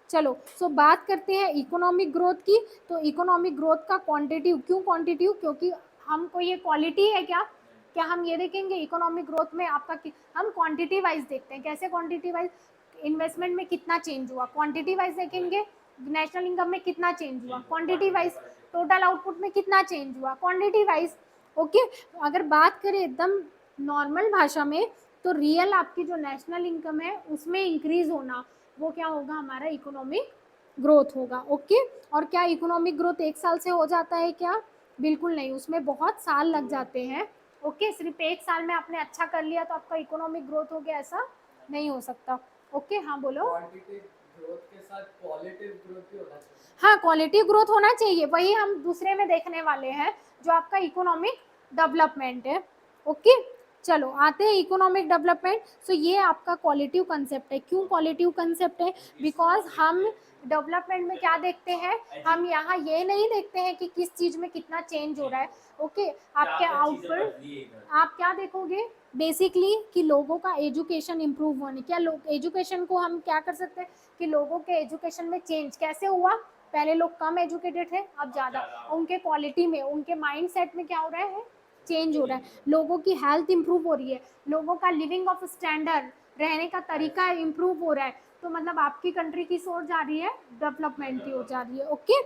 चलो सो बात करते हैं इकोनॉमिक ग्रोथ की। तो इकोनॉमिक ग्रोथ का क्वांटिटिव, क्यों क्वांटिटिव, क्योंकि हमको ये क्वालिटी है क्या हम ये देखेंगे इकोनॉमिक ग्रोथ में आपका हम क्वांटिटी वाइज देखते हैं। कैसे क्वांटिटी वाइज? इन्वेस्टमेंट में कितना चेंज हुआ, क्वांटिटी वाइज देखेंगे। नेशनल इनकम में कितना चेंज हुआ, क्वांटिटी वाइज। टोटल आउटपुट में कितना चेंज हुआ, क्वांटिटी वाइज। ओके, अगर बात करें एकदम नॉर्मल भाषा में, तो रियल आपकी जो नेशनल इनकम है उसमें इंक्रीज होना, वो क्या होगा, हमारा इकोनॉमिक ग्रोथ होगा। ओके, और क्या इकोनॉमिक ग्रोथ एक साल से हो जाता है क्या? बिल्कुल नहीं, उसमें बहुत साल लग जाते हैं। ओके, सिर्फ एक साल में आपने अच्छा कर लिया तो आपका इकोनॉमिक ग्रोथ हो गया, ऐसा नहीं हो सकता। ओके, हाँ बोलो। क्वांटिटी ग्रोथ के साथ क्वालिटिव ग्रोथ भी होना चाहिए। हाँ, क्वालिटी ग्रोथ होना चाहिए, वही हम दूसरे में देखने वाले हैं जो आपका इकोनॉमिक डेवलपमेंट है। ओके, चलो आते हैं इकोनॉमिक डेवलपमेंट। सो ये आपका क्वालिटिव कंसेप्ट है। क्यों क्वालिटिव कंसेप्ट है? बिकॉज हम डेवलपमेंट में क्या देखते हैं, हम यहाँ ये नहीं देखते हैं कि किस चीज़ में कितना चेंज हो रहा है। ओके, आपके आउटपुट आप क्या देखोगे बेसिकली कि लोगों का एजुकेशन इम्प्रूव होने, क्या लोग एजुकेशन को हम क्या कर सकते हैं कि लोगों के एजुकेशन में चेंज कैसे हुआ। पहले लोग कम एजुकेटेड थे, अब ज़्यादा, उनके क्वालिटी में, उनके माइंड सेट में क्या हो रहा है, चेंज हो रहा है। लोगों की हेल्थ इंप्रूव हो रही है, लोगों का लिविंग ऑफ स्टैंडर्ड, रहने का तरीका इंप्रूव हो रहा है। तो मतलब आपकी कंट्री किस ओर जा रही है, डेवलपमेंट की ओर जा रही है। ओके,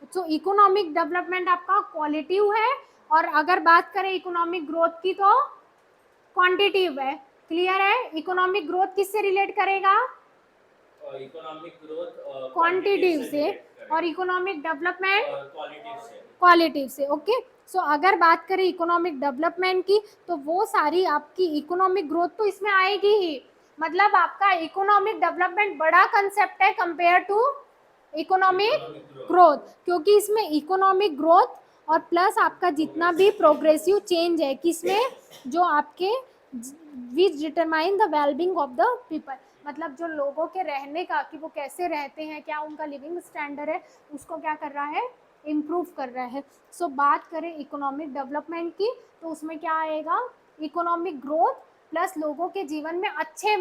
तो इकोनॉमिक डेवलपमेंट आपका क्वालिटिव है, और अगर बात करें इकोनॉमिक ग्रोथ की तो क्वांटिटिव है। क्लियर है? इकोनॉमिक ग्रोथ किससे रिलेट करेगा, इकोनॉमिक ग्रोथ क्वांटिटिव से, और इकोनॉमिक डेवलपमेंट क्वालिटी क्वालिटिव से। ओके, सो अगर बात करें इकोनॉमिक डेवलपमेंट की, तो वो सारी आपकी इकोनॉमिक ग्रोथ तो इसमें आएगी ही। मतलब आपका इकोनॉमिक डेवलपमेंट बड़ा कंसेप्ट है कंपेयर टू इकोनॉमिक ग्रोथ, क्योंकि इसमें इकोनॉमिक ग्रोथ और प्लस आपका जितना भी प्रोग्रेसिव चेंज है किसमें, जो आपके विच determine the wellbeing of the people, मतलब जो लोगों के रहने का, कि वो कैसे रहते हैं, क्या उनका लिविंग स्टैंडर्ड है, उसको क्या कर रहा है, इम्प्रूव कर रहा है। सो बात करें इकोनॉमिक डेवलपमेंट की, तो उसमें क्या आएगा, इकोनॉमिक ग्रोथ प्लस लोगों के जीवन में अच्छे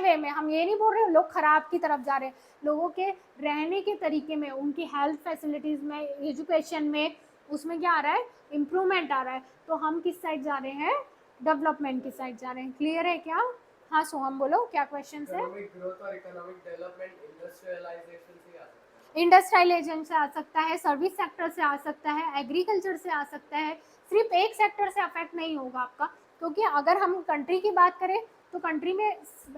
वे में, हम ये नहीं बोल रहे लोग खराब की तरफ जा रहे हैं, लोगों के रहने के तरीके में, उनकी हेल्थ फैसिलिटीज़ में, एजुकेशन में, उसमें क्या आ रहा है, इम्प्रूवमेंट आ रहा है। तो हम किस साइड जा रहे हैं, डेवलपमेंट की साइड जा रहे हैं। क्लियर है क्या? हाँ सोहम बोलो, क्या क्वेश्चन है? इकोनॉमिक ग्रोथ और इकोनॉमिक डेवलपमेंट इंडस्ट्रियलाइजेशन से आ सकता है। इंडस्ट्रियलाइजेशन से आ सकता है, सर्विस सेक्टर से आ सकता है, एग्रीकल्चर से आ सकता है। सिर्फ एक सेक्टर से अफेक्ट नहीं होगा आपका, क्योंकि अगर हम कंट्री की बात करें तो कंट्री में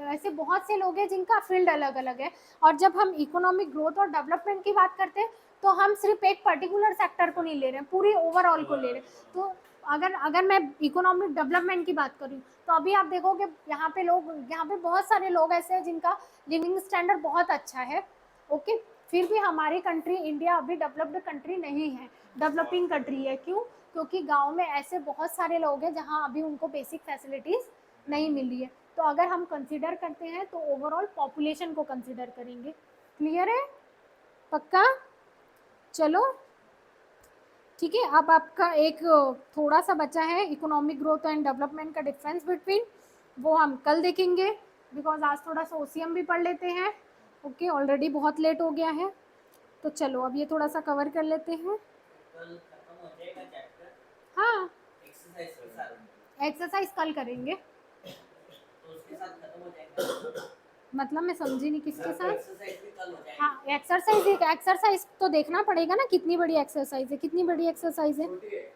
ऐसे बहुत से लोग हैं जिनका फील्ड अलग अलग है, और जब हम इकोनॉमिक ग्रोथ और डेवलपमेंट की बात करते हैं तो हम सिर्फ एक पर्टिकुलर सेक्टर को नहीं ले रहे हैं, पूरी ओवरऑल को ले रहे हैं। तो अगर मैं इकोनॉमिक डेवलपमेंट की बात करूँ तो अभी आप देखोगे यहाँ पे बहुत सारे लोग ऐसे हैं जिनका लिविंग स्टैंडर्ड बहुत अच्छा है। ओके, फिर भी हमारी कंट्री इंडिया अभी डेवलप्ड कंट्री नहीं है, डेवलपिंग कंट्री है। क्यों? क्योंकि गांव में ऐसे बहुत सारे लोग हैं जहां अभी उनको बेसिक फैसिलिटीज़ नहीं मिल रही है। तो अगर हम कंसीडर करते हैं तो ओवरऑल पॉपुलेशन को कंसीडर करेंगे। क्लियर है? पक्का? चलो ठीक है, अब आपका एक थोड़ा सा बचा है इकोनॉमिक ग्रोथ एंड डेवलपमेंट का डिफरेंस बिटवीन, वो हम कल देखेंगे, बिकॉज आज थोड़ा सा ओसीएम भी पढ़ लेते हैं। ओके, ऑलरेडी बहुत लेट हो गया है, तो चलो अब ये थोड़ा सा कवर कर लेते हैं। कल खत्म हो जाएगा चैप्टर हाँ, एक्सरसाइज के साथ, एक्सरसाइज कल करेंगे। तो उसके साथ खत्म हो जाएगा। मतलब मैं समझी नहीं किसके साथ। एक्सरसाइज भी कल हो जाएगी। हाँ एक्सरसाइज तो देखना पड़ेगा ना कितनी बड़ी एक्सरसाइज है, कितनी बड़ी एक्सरसाइज है। छोटी है।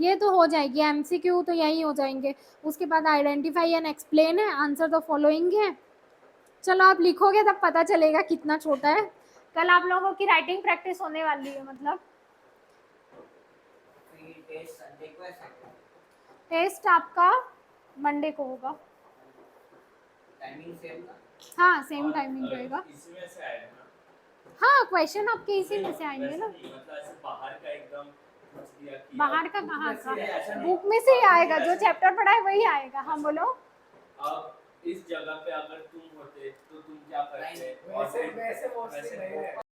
ये तो हो जाएगी, एमसीक्यू तो यही हो जाएंगे। उसके बाद आइडेंटिफाई एंड एक्सप्लेन है, आंसर द फॉलोइंग है। चलो आप लिखोगे तब पता चलेगा कितना छोटा है। कल आप लोगों की राइटिंग प्रैक्टिस होने वाली है, मतलब फिर टेस्ट संडे को है, टेस्ट आपका मंडे को होगा। टाइमिंग सेम था। हाँ सेम और, टाइमिंग रहेगा। इसमें से आएगा ना? हाँ क्वेश्चन आपके इसी में से आएंगे वैसे ना। नहीं, मतलब ऐसे बाहर का एकदम कुछ दिया कि बाहर का बुक कहाँ में से का, ऐसा नहीं। बुक में से ही आएगा, जो वैसे- चैप्टर पढ़ा है वही आएगा। हाँ बोलो। अब इस जगह पे अगर तुम होते तो तुम क्या करते? वैसे मोस्टली नहीं है।